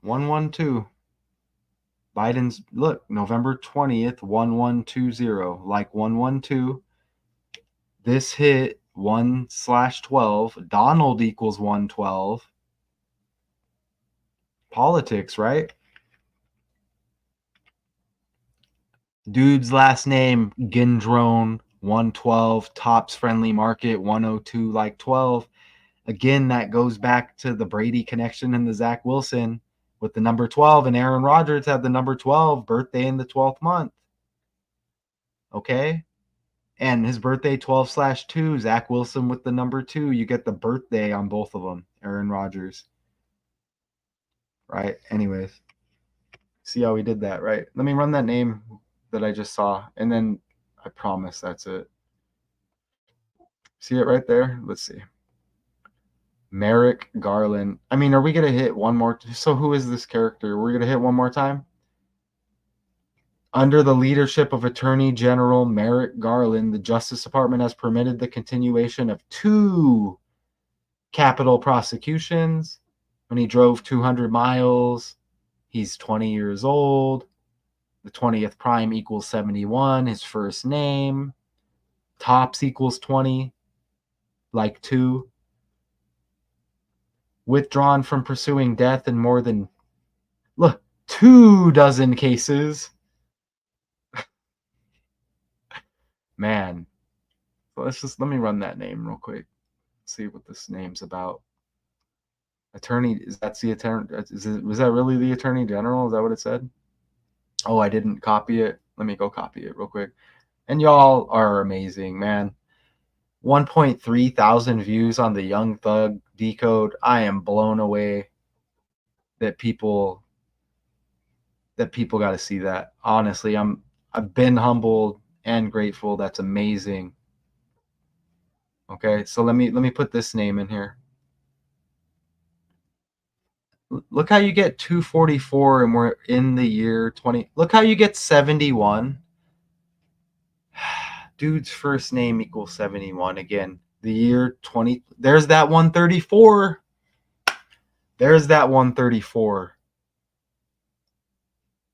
A: 112. Biden's, look, November 20th, 1120, like 112. This hit 1/12. Donald equals 112. Politics, right? Dude's last name, Gendrone, 112. Tops Friendly Market, 102, like 12. Again, that goes back to the Brady connection and the Zach Wilson with the number 12, and Aaron Rodgers had the number 12, birthday in the 12th month. Okay? And his birthday 12/2, Zach Wilson with the number 2. You get the birthday on both of them, Aaron Rodgers. Right? Anyways. See how we did that, right? Let me run that name that I just saw, and then I promise that's it. See it right there? Let's see. Merrick Garland. I mean, are we going to hit one more? So who is this character? We're going to hit one more time? Under the leadership of Attorney General Merrick Garland, the Justice Department has permitted the continuation of 2 capital prosecutions. When he drove 200 miles, he's 20 years old. The 20th prime equals 71, his first name. Tops equals 20, like 2. Withdrawn from pursuing death in more than, 2 dozen cases. Man. So let me run that name real quick. See what this name's about. Attorney, was that really the Attorney General? Is that what it said? Oh, I didn't copy it. Let me go copy it real quick. And y'all are amazing, man. 1.3 thousand views on the Young Thug decode. I am blown away that people got to see that. Honestly, I've been humbled and grateful. That's amazing. Okay, so let me put this name in here. Look how you get 244 and we're in the year 20. Look how you get 71. Dude's first name equals 71 again. The year 20. There's that 134. There's that 134.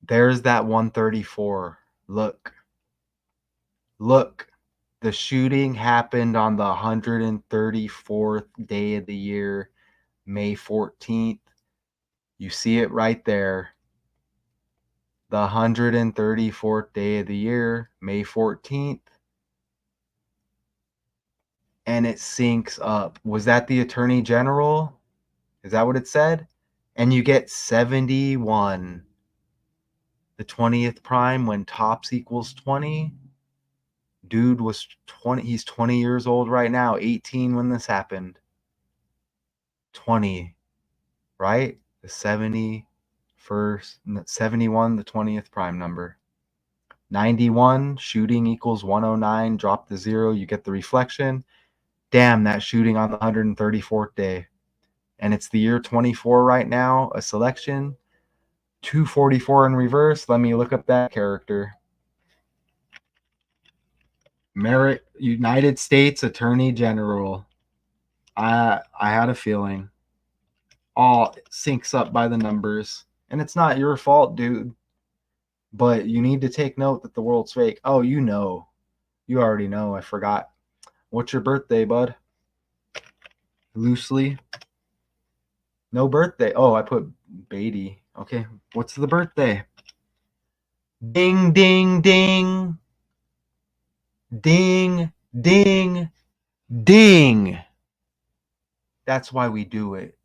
A: There's that 134. Look. The shooting happened on the 134th day of the year, May 14th. You see it right there. The 134th day of the year, May 14th. And it syncs up. Was that the Attorney General? Is that what it said? And you get 71. The 20th prime when tops equals 20. Dude was 20. He's 20 years old right now. 18 when this happened. 20, right? The 71, the 20th prime number. 91, shooting equals 109. Drop the 0, you get the reflection. Damn, that shooting on the 134th day. And it's the year 24 right now. A selection. 244 in reverse. Let me look up that character. Merrick, United States Attorney General. I had a feeling. All syncs up by the numbers. And it's not your fault, dude. But you need to take note that the world's fake. Oh, you know. You already know. I forgot. What's your birthday, bud? Loosely. No birthday. Oh, I put Beatty. Okay. What's the birthday? Ding, ding, ding. Ding, ding, ding. That's why we do it.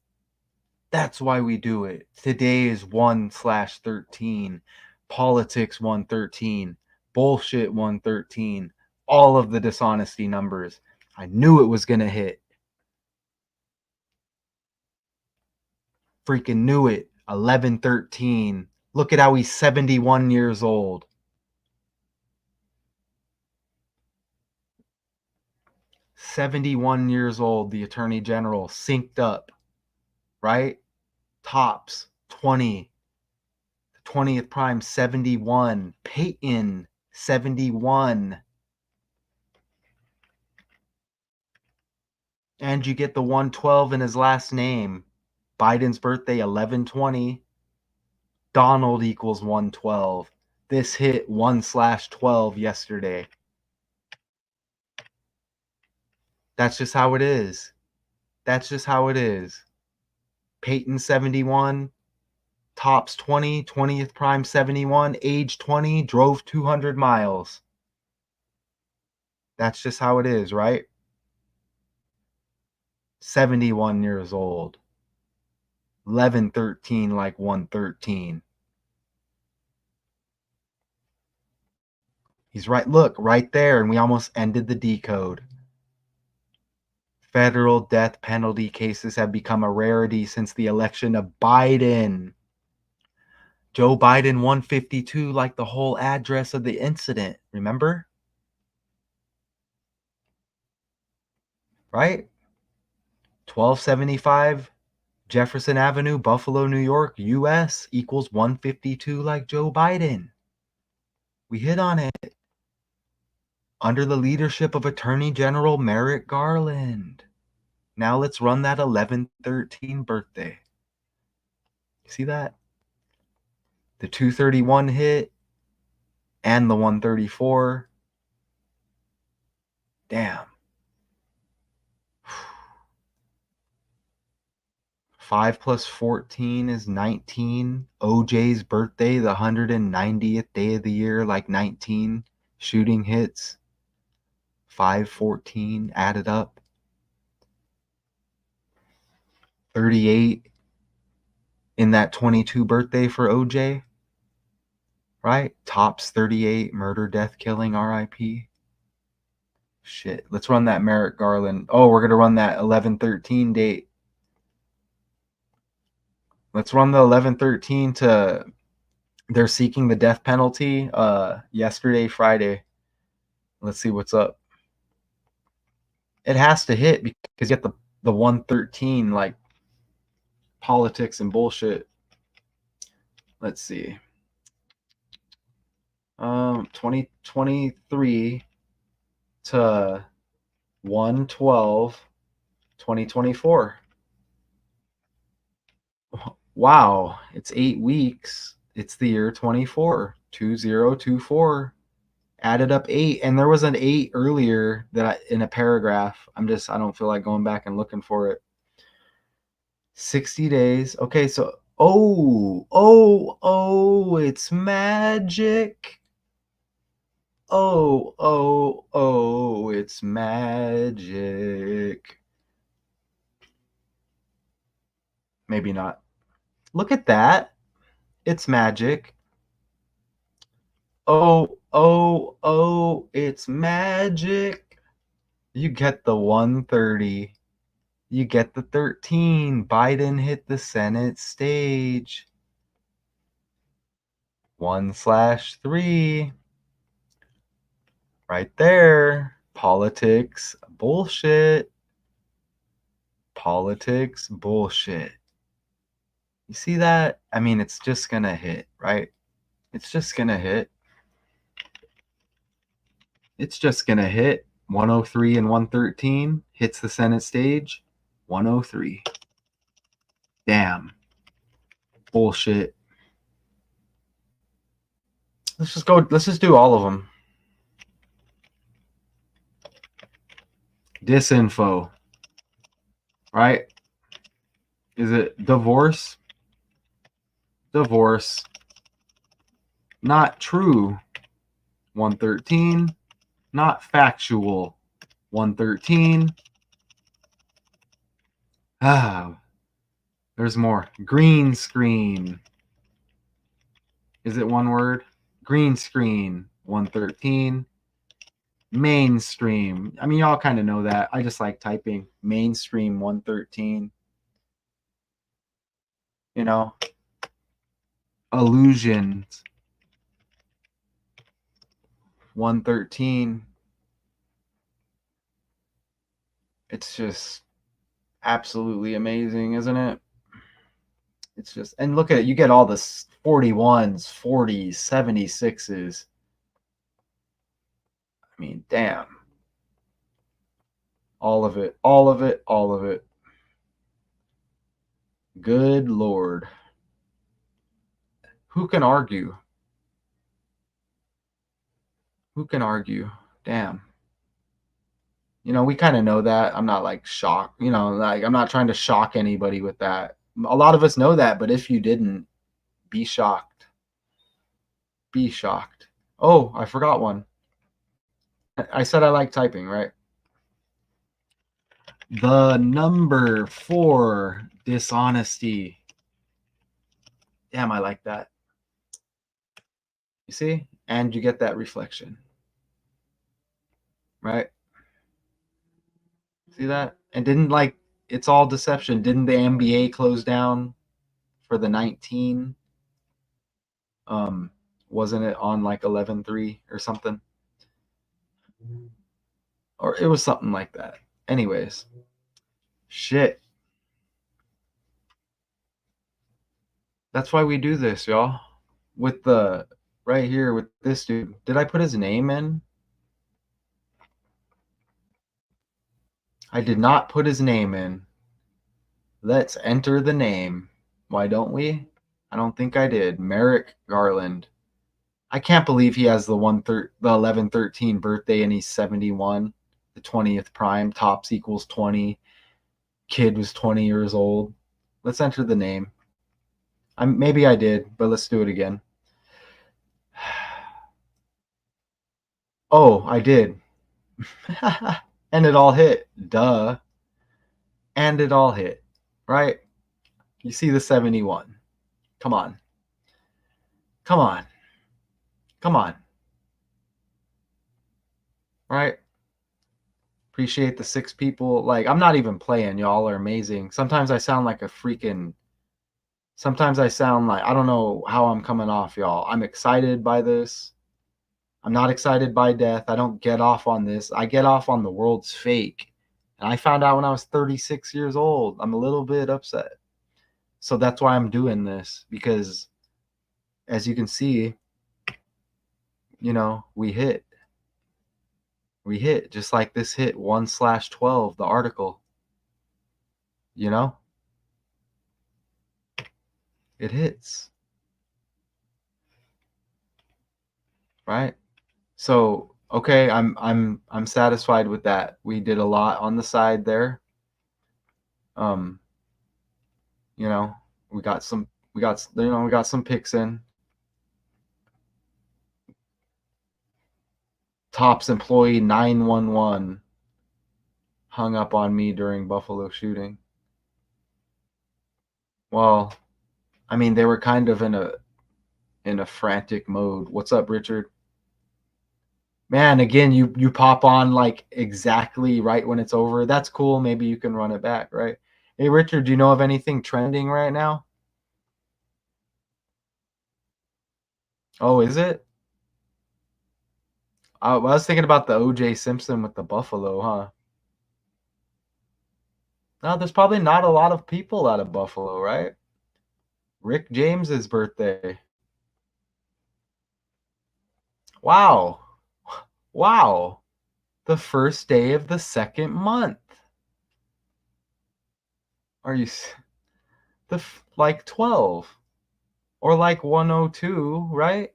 A: That's why we do it. Today is 1/13. Politics 113. Bullshit 113. All of the dishonesty numbers. I knew it was going to hit. Freaking knew it. 11/13. Look at how he's 71 years old. 71 years old, the Attorney General, synced up, right? Tops, 20. The 20th prime, 71. Peyton, 71. And you get the 112 in his last name. Biden's birthday, 11/20. Donald equals 112. This hit 1/12 yesterday. That's just how it is. That's just how it is. Peyton 71, tops 20, 20th prime 71, age 20, drove 200 miles. That's just how it is, right? 71 years old. 11/13 like 113. He's right. Look, right there. And we almost ended the decode. Federal death penalty cases have become a rarity since the election of Biden. Joe Biden 152, like the whole address of the incident. Remember? Right? 1275 Jefferson Avenue, Buffalo, New York, US equals 152 like Joe Biden. We hit on it. Under the leadership of Attorney General Merrick Garland. Now let's run that 11/13 birthday. See that? The 231 hit and the 134. Damn. 5 plus 14 is 19. OJ's birthday, the 190th day of the year, like 19 shooting hits. 514 added up. 38 in that 22 birthday for OJ. Right? Tops 38, murder, death, killing, RIP. Shit. Let's run that Merrick Garland. Oh, we're going to run that 11/13 date. Let's run the 11/13 to they're seeking the death penalty yesterday, Friday. Let's see what's up. It has to hit because you get the 113 like politics and bullshit. Let's see. 2023 to 1/12/2024. Wow, it's 8 weeks. It's the year 24. 2024. Added up 8, and there was an 8 earlier in a paragraph. I don't feel like going back and looking for it. 60 days. Okay, so it's magic. It's magic. Maybe not. Look at that. It's magic. It's magic. You get the 130. You get the 13. Biden hit the Senate stage. 1/3. Right there. Politics, bullshit. Politics, bullshit. You see that? I mean, it's just going to hit, right? It's just going to hit. It's just going to hit. 103 and 113 hits the Senate stage. 103. Damn. Bullshit. Let's just do all of them. Disinfo. Right? Is it divorce? Divorce. Not true. 113. Not factual. 113. There's more. Green screen. Is it one word? Green screen. 113. Mainstream. I mean, y'all kind of know that. I just like typing. Mainstream 113. You know. Illusions. 113. It's just absolutely amazing, isn't it? It's just, and look at it, you get all the 41s, 40s, 76s. I mean, damn. All of it, all of it, all of it. Good Lord. Who can argue? Who can argue? Damn. You know, we kind of know that. I'm not like shocked. You know, like I'm not trying to shock anybody with that. A lot of us know that, but if you didn't, be shocked. Be shocked. Oh, I forgot one. I said I like typing, right? The number 4, dishonesty. Damn, I like that. You see? And you get that reflection. Right? See that? And didn't like, it's all deception. Didn't the NBA close down for the 19? Wasn't it on like 11/3 or something? Or it was something like that. Anyways. Shit. That's why we do this, y'all. With the right here with this dude. Did I put his name in? I did not put his name in. Let's enter the name. Why don't we? I don't think I did. Merrick Garland. I can't believe he has the 11/13 birthday and he's 71. The 20th prime. Tops equals 20. Kid was 20 years old. Let's enter the name. Maybe I did, but let's do it again. Oh, I did. And it all hit. Duh. And it all hit. Right? You see the 71. Come on. Come on. Come on. Right? Appreciate the 6 people. Like, I'm not even playing. Y'all are amazing. Sometimes I sound like I don't know how I'm coming off, y'all. I'm excited by this. I'm not excited by death. I don't get off on this. I get off on the world's fake. And I found out when I was 36 years old. I'm a little bit upset. So that's why I'm doing this, because as you can see, we hit just like this hit 1/12, the article, it hits, right? So, okay, I'm satisfied with that. We did a lot on the side there. We got some picks in. Tops employee 911 hung up on me during Buffalo shooting. Well, I mean, they were kind of in a frantic mode. What's up, Richard? Man, again, you pop on like exactly right when it's over. That's cool. Maybe you can run it back, right? Hey, Richard, do you know of anything trending right now? Oh, is it? I was thinking about the O.J. Simpson with the Buffalo, huh? No, there's probably not a lot of people out of Buffalo, right? Rick James's birthday. Wow. Wow. The first day of the second month. Are you like 12 or like 102, right?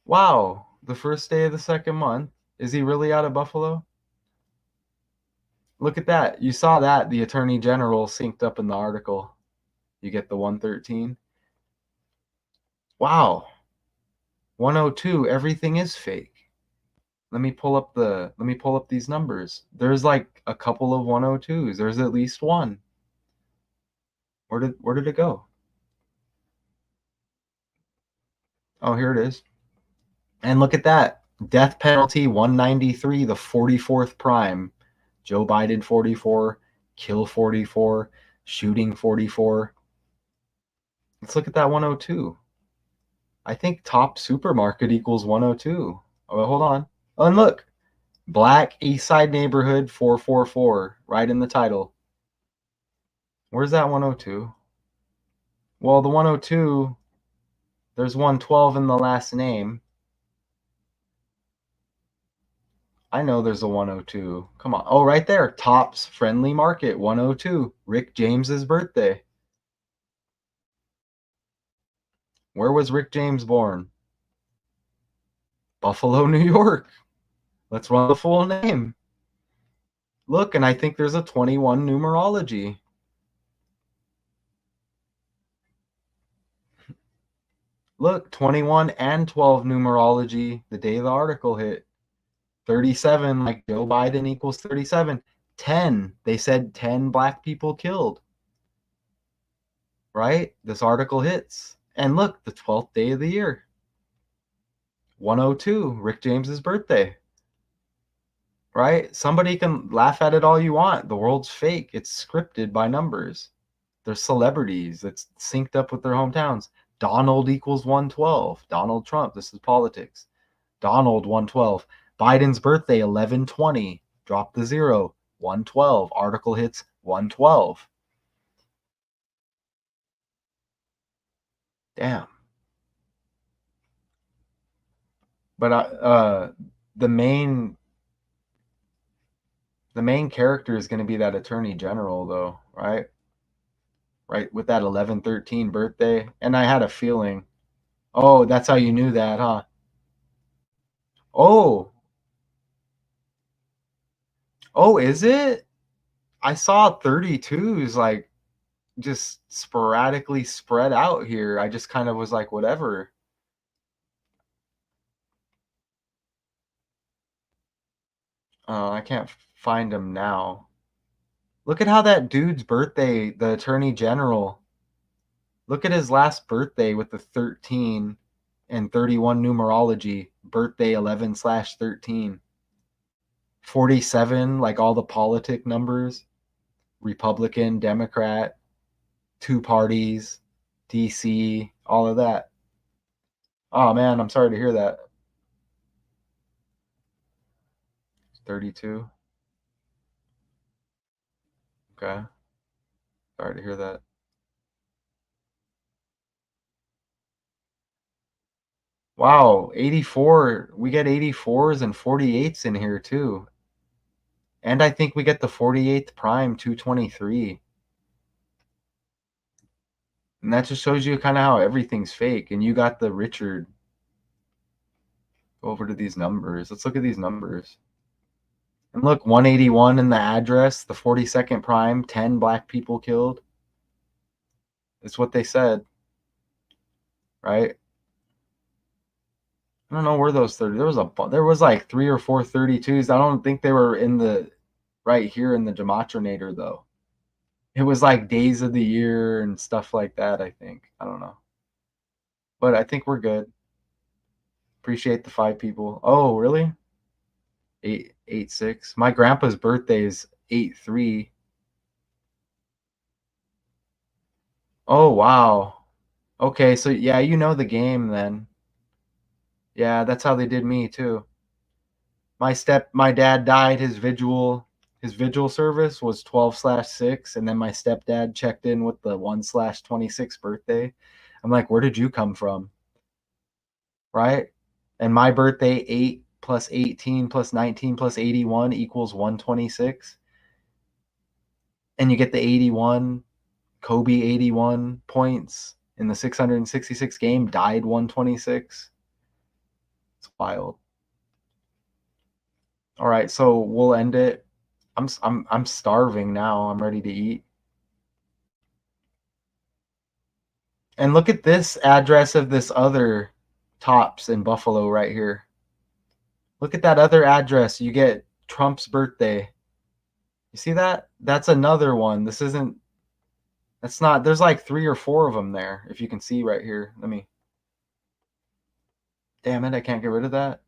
A: Wow. The first day of the second month. Is he really out of Buffalo? Look at that. You saw that. The Attorney General synced up in the article. You get the 113. Wow. 102. Everything is fake. Let me pull up these numbers. There's like a couple of 102s. There's at least one. Where did it go? Oh, here it is. And look at that. Death penalty 193, the 44th prime. Joe Biden 44, kill 44, shooting 44. Let's look at that 102. I think top supermarket equals 102. Oh, hold on. Oh, and look. Black East Side neighborhood 444, right in the title. Where's that 102? Well, the 102, there's 112 in the last name. I know there's a 102. Come on. Oh, right there. Tops Friendly Market 102. Rick James's birthday. Where was Rick James born? Buffalo, New York. Let's run the full name. Look, and I think there's a 21 numerology. Look, 21 and 12 numerology the day the article hit. 37, like Joe Biden equals 37. 10, they said 10 black people killed. Right? This article hits. And look, the 12th day of the year. 102, Rick James's birthday. Right? Somebody can laugh at it all you want. The world's fake. It's scripted by numbers. They're celebrities. It's synced up with their hometowns. Donald equals 112. Donald Trump. This is politics. Donald 112. Biden's birthday 11/20. Drop the 0. 112. Article hits 112. Damn. But the main character is going to be that attorney general, though, right? Right, with that 11/13 birthday. And I had a feeling. Oh, that's how you knew that, huh? Oh, oh, is it? I saw 32s like just sporadically spread out here. I just kind of was like, whatever. I can't find him now. Look at how that dude's birthday, the attorney general, look at his last birthday with the 13 and 31 numerology, birthday 11/13. 47, like all the politic numbers, Republican, Democrat, two parties, DC, all of that. Oh man, I'm sorry to hear that. 32. Okay. Sorry to hear that. Wow, 84. We get 84s and 48s in here too. And I think we get the 48th prime 223. And that just shows you kind of how everything's fake. And you got the Richard. Go over to these numbers. Let's look at these numbers. And look, 181 in the address, the 42nd prime, 10 black people killed. It's what they said, right? I don't know where those 30. There was like 3 or 4 32s. I don't think they were in the right here in the Gematrinator though. It was like days of the year and stuff like that, I think. I don't know. But I think we're good. Appreciate the 5 people. Oh, really? 886. My grandpa's birthday is 83. Oh, wow. Okay, so yeah, you know the game then. Yeah, that's how they did me too. My dad died. His vigil service was 12/6, and then my stepdad checked in with the 1/26 birthday. I'm like, where did you come from? Right? And my birthday, 8 plus 18 plus 19 plus 81 equals 126. And you get the 81, Kobe 81 points in the 666 game, died 126. It's wild. All right, so we'll end it. I'm starving now. I'm ready to eat. And look at this address of this other Tops in Buffalo right here. Look at that other address. You get Trump's birthday. You see that? That's another one. That's not, there's like 3 or 4 of them there. If you can see right here. Damn it, I can't get rid of that.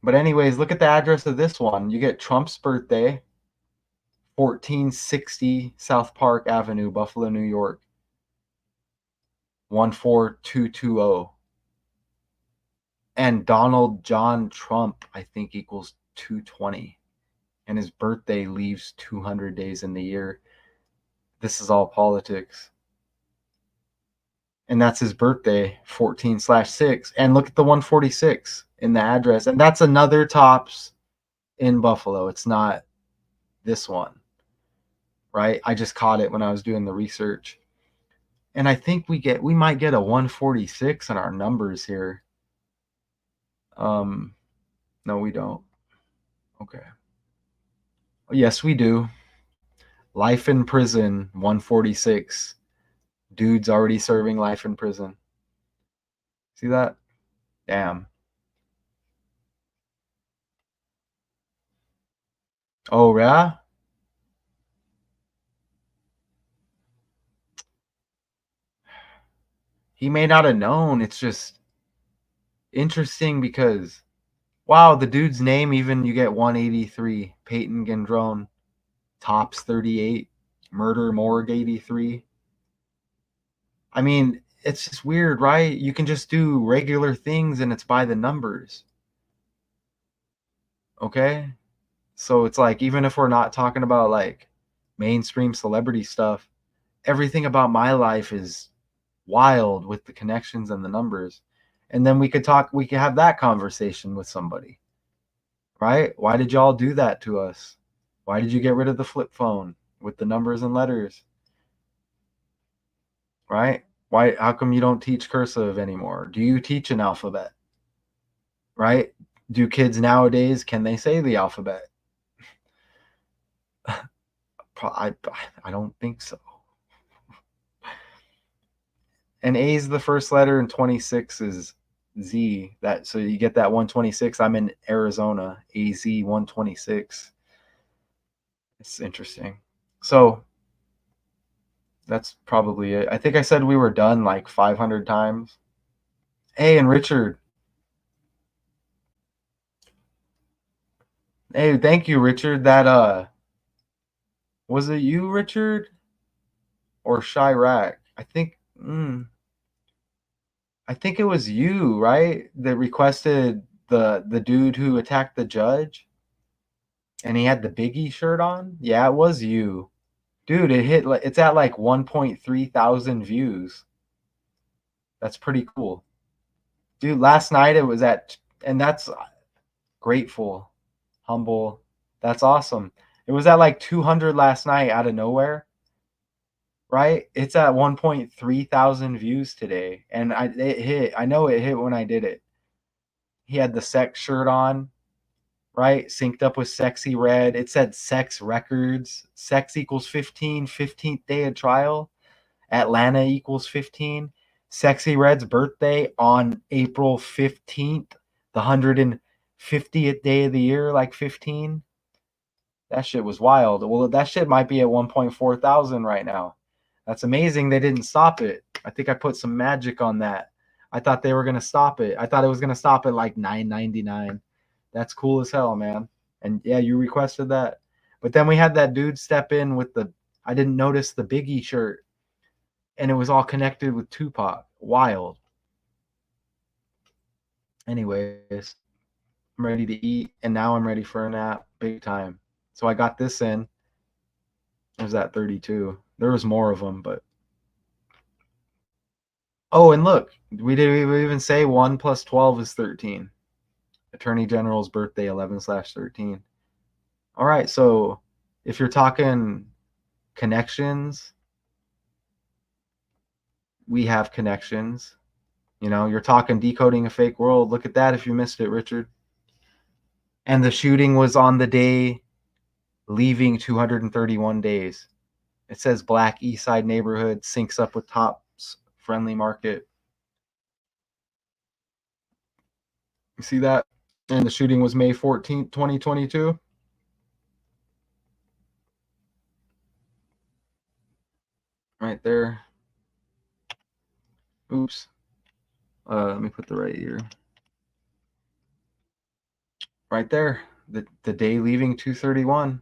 A: But anyways, look at the address of this one. You get Trump's birthday, 1460 South Park Avenue, Buffalo, New York, 14220. And Donald John Trump, I think, equals 220. And his birthday leaves 200 days in the year. This is all politics. And that's his birthday, 14/6. And look at the 146 in the address. And that's another Tops in Buffalo. It's not this one, right? I just caught it when I was doing the research. And I think we might get a 146 in our numbers here. No, we don't. Okay. Yes, we do. Life in prison, 146. Dude's already serving life in prison. See that? Damn. Oh, yeah? He may not have known. It's just interesting because, wow, the dude's name, even you get 183. Peyton Gendron, Tops 38, Murder Morgue 83. I mean, it's just weird, right? You can just do regular things and it's by the numbers. Okay? So it's like, even if we're not talking about like mainstream celebrity stuff, everything about my life is wild with the connections and the numbers. And then we could have that conversation with somebody, right? Why did y'all do that to us? Why did you get rid of the flip phone with the numbers and letters? Right? How come you don't teach cursive anymore? Do you teach an alphabet? Right? Do kids nowadays, can they say the alphabet? I don't think so. And A is the first letter and 26 is Z. So you get that 126. I'm in Arizona. AZ 126. It's interesting. So that's probably it. I think I said we were done like 500 times. Hey, and Richard. Hey, thank you, Richard. That was it you, Richard? Or Chirac? I think it was you, right? That requested the dude who attacked the judge and he had the Biggie shirt on. Yeah, it was you. Dude, it's at like 1.3 thousand views. That's pretty cool. Dude, last night it was and that's grateful, humble. That's awesome. It was at like 200 last night out of nowhere, right? It's at 1.3 thousand views today. And it hit. I know it hit when I did it. He had the sex shirt on, right? Synced up with Sexy Red. It said sex records. Sex equals 15, 15th day of trial. Atlanta equals 15. Sexy Red's birthday on April 15th, the 150th day of the year, like 15. That shit was wild. Well, that shit might be at 1.4 thousand right now. That's amazing they didn't stop it. I think I put some magic on that. I thought they were going to stop it. I thought it was going to stop at like 9.99. That's cool as hell, man. And yeah, you requested that. But then we had that dude step in with I didn't notice the Biggie shirt. And it was all connected with Tupac. Wild. Anyways, I'm ready to eat, and now I'm ready for a nap, big time. So I got this in. There's that 32. There was more of them, but. Oh, and look, we even say 1 plus 12 is 13. Attorney General's birthday, 11/13. All right, so if you're talking connections, we have connections. You know, you're talking decoding a fake world. Look at that if you missed it, Richard. And the shooting was on the day leaving 231 days. It says Black East Side neighborhood syncs up with Tops Friendly Market. You see that? And the shooting was May 14th, 2022. Right there. Oops. Let me put the right year. Right there. The day leaving 231.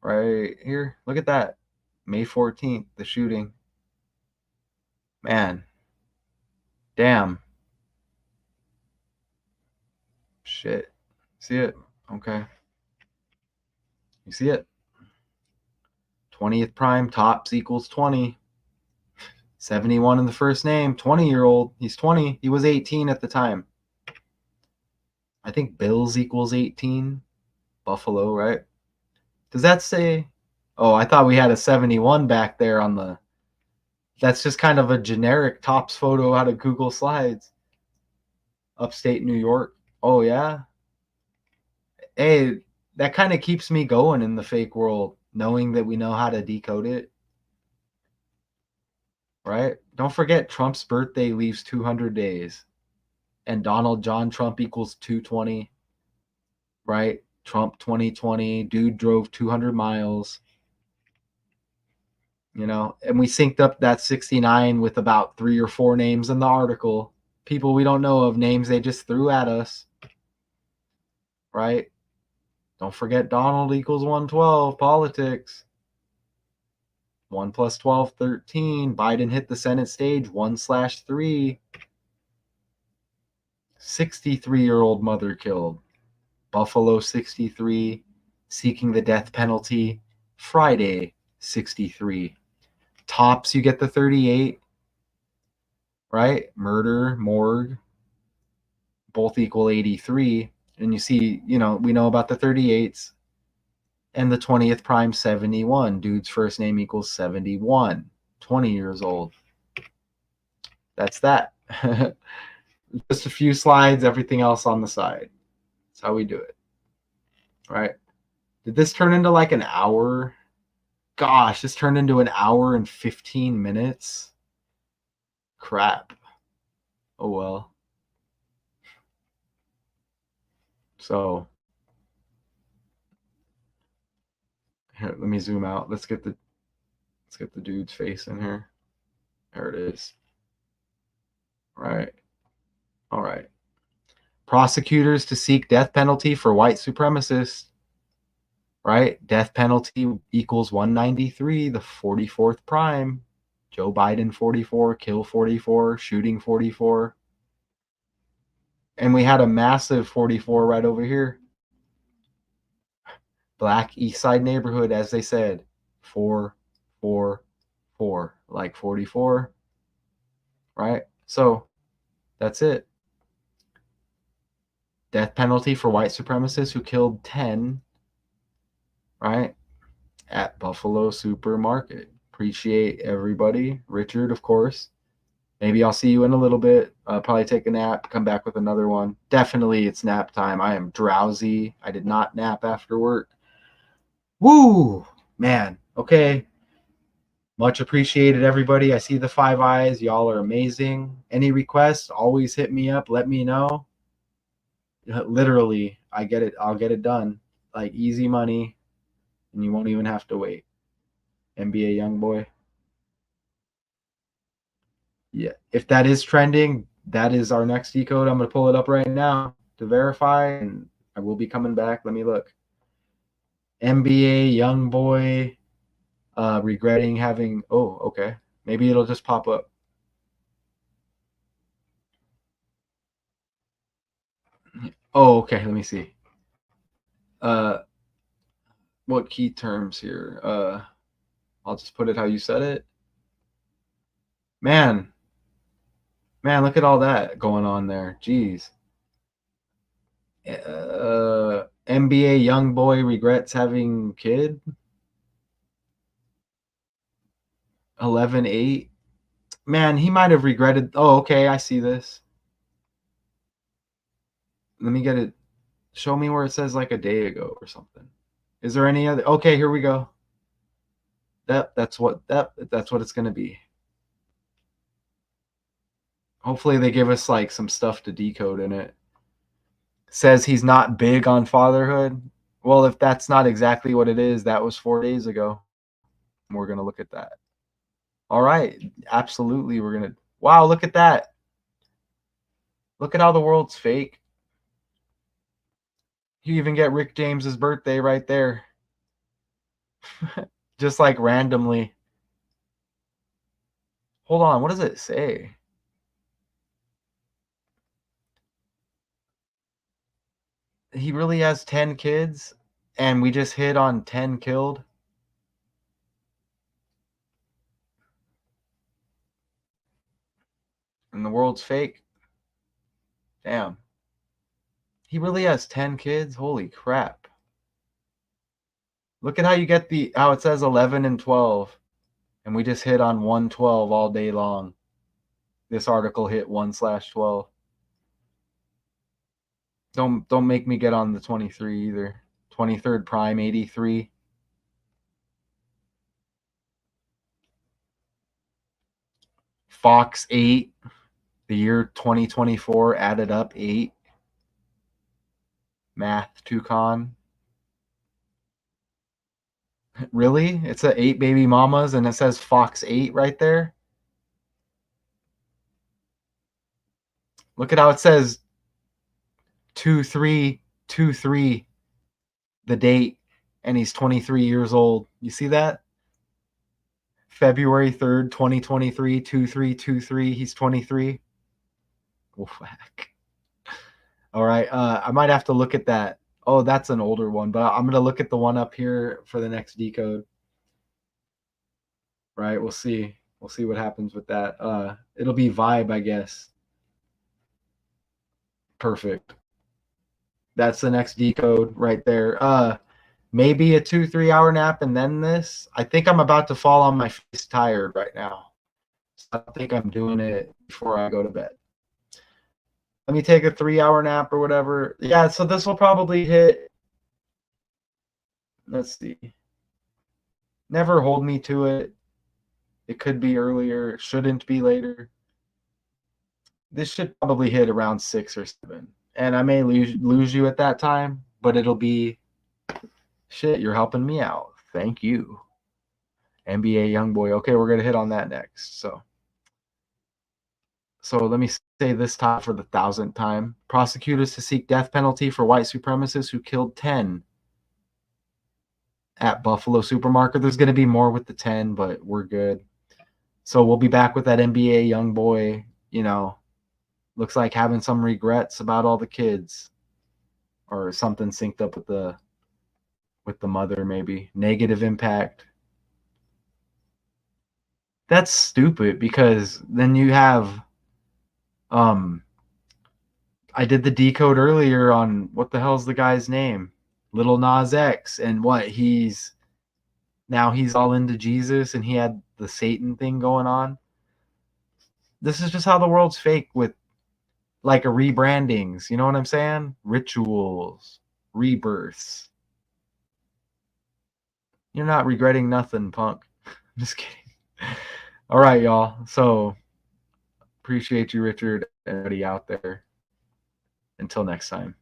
A: Right here. Look at that. May 14th, the shooting. Man. Damn. Shit. See it? Okay. You see it? 20th prime, Tops equals 20. 71 in the first name, 20-year-old. He's 20. He was 18 at the time. I think Bills equals 18. Buffalo, right? Does that say? Oh, I thought we had a 71 back there on the. That's just kind of a generic Tops photo out of Google Slides. Upstate New York. Oh, yeah. Hey, that kind of keeps me going in the fake world, knowing that we know how to decode it. Right? Don't forget Trump's birthday leaves 200 days. And Donald John Trump equals 220. Right? Trump 2020. Dude drove 200 miles. You know, and we synced up that 69 with about 3 or 4 names in the article. People we don't know of, names they just threw at us. Right? Don't forget Donald equals 112, politics. 1 plus 12, 13. Biden hit the Senate stage, 1/3. 63-year-old mother killed. Buffalo, 63. Seeking the death penalty. Friday, 63. Tops, you get the 38. Right? Murder, morgue. both equal 83. And you see, we know about the 38s and the 20th prime 71. Dude's first name equals 71, 20 years old. That's that. Just a few slides, everything else on the side. That's how we do it. Right? Did this turn into like an hour? Gosh, this turned into an hour and 15 minutes. Crap. Oh well. So here, let me zoom out. Let's get the dude's face in here. There it is. Right. All right. Prosecutors to seek death penalty for white supremacists. Right? Death penalty equals 193, the 44th prime. Joe Biden 44, kill 44, shooting 44. And we had a massive 44 right over here. Black East Side neighborhood, as they said, 4, 4, 4, like 44. Right? So that's it. Death penalty for white supremacists who killed 10, right, at Buffalo Supermarket. Appreciate everybody. Richard, of course. Maybe I'll see you in a little bit. Probably take a nap, come back with another one. Definitely it's nap time. I am drowsy. I did not nap after work. Woo! Man, okay. Much appreciated, everybody. I see the 5 eyes. Y'all are amazing. Any requests, always hit me up. Let me know. Literally, I get it. I'll get it done. Like easy money, and you won't even have to wait. NBA Youngboy. Yeah, if that is trending, that is our next decode. I'm going to pull it up right now to verify, and I will be coming back. Let me look. NBA Youngboy regretting having. Oh, okay. Maybe it'll just pop up. Oh, okay. Let me see. What key terms here? I'll just put it how you said it. Man, look at all that going on there. Jeez. NBA young boy regrets having kid. 11-8. Man, he might have regretted. Oh, okay. I see this. Let me get it. Show me where it says like a day ago or something. Is there any other? Okay, here we go. That's what it's gonna be. Hopefully they give us like some stuff to decode in it. Says he's not big on fatherhood. Well, if that's not exactly what it is, that was 4 days ago. We're gonna look at that. All right, absolutely. We're gonna. Wow, look at that. Look at how the world's fake. You even get Rick James's birthday right there. Just like randomly. Hold on, what does it say? He really has 10 kids and we just hit on 10 killed. And the world's fake. Damn. He really has 10 kids? Holy crap. Look at how you get how it says 11 and 12. And we just hit on 112 all day long. This article hit 1/12. Don't make me get on the 23 either. 23rd prime 83. Fox 8. The year 2024 added up 8. Math Tucon. Really? It's a 8 baby mamas and it says Fox 8 right there. Look at how it says 2323 the date and he's 23 years old. You see that? February 3rd, 2023, 2323, he's 23. Whack. All right, I might have to look at that. Oh, that's an older one, but I'm going to look at the one up here for the next decode. Right, we'll see. We'll see what happens with that. It'll be Vibe, I guess. Perfect. That's the next decode right there. Maybe a 2-3 hour nap and then this. I think I'm about to fall on my face tired right now. So I don't think I'm doing it before I go to bed. Let me take a 3-hour nap or whatever. Yeah, so this will probably hit. Let's see. Never hold me to it. It could be earlier. It shouldn't be later. This should probably hit around 6 or 7. And I may lose you at that time, but it'll be, shit, you're helping me out. Thank you. NBA Youngboy. Okay, we're going to hit on that next. So let me say this time for the 1,000th time. Prosecutors to seek death penalty for white supremacists who killed 10 at Buffalo Supermarket. There's going to be more with the 10, but we're good. So we'll be back with that NBA Youngboy, looks like having some regrets about all the kids or something synced up with the mother, maybe. Negative impact. That's stupid because then you have I did the decode earlier on what the hell's the guy's name? Little Nas X, and what he's all into Jesus and he had the Satan thing going on. This is just how the world's fake with like a rebrandings, you know what I'm saying? Rituals, rebirths. You're not regretting nothing, punk. I'm just kidding. All right, y'all. So appreciate you, Richard, and everybody out there. Until next time.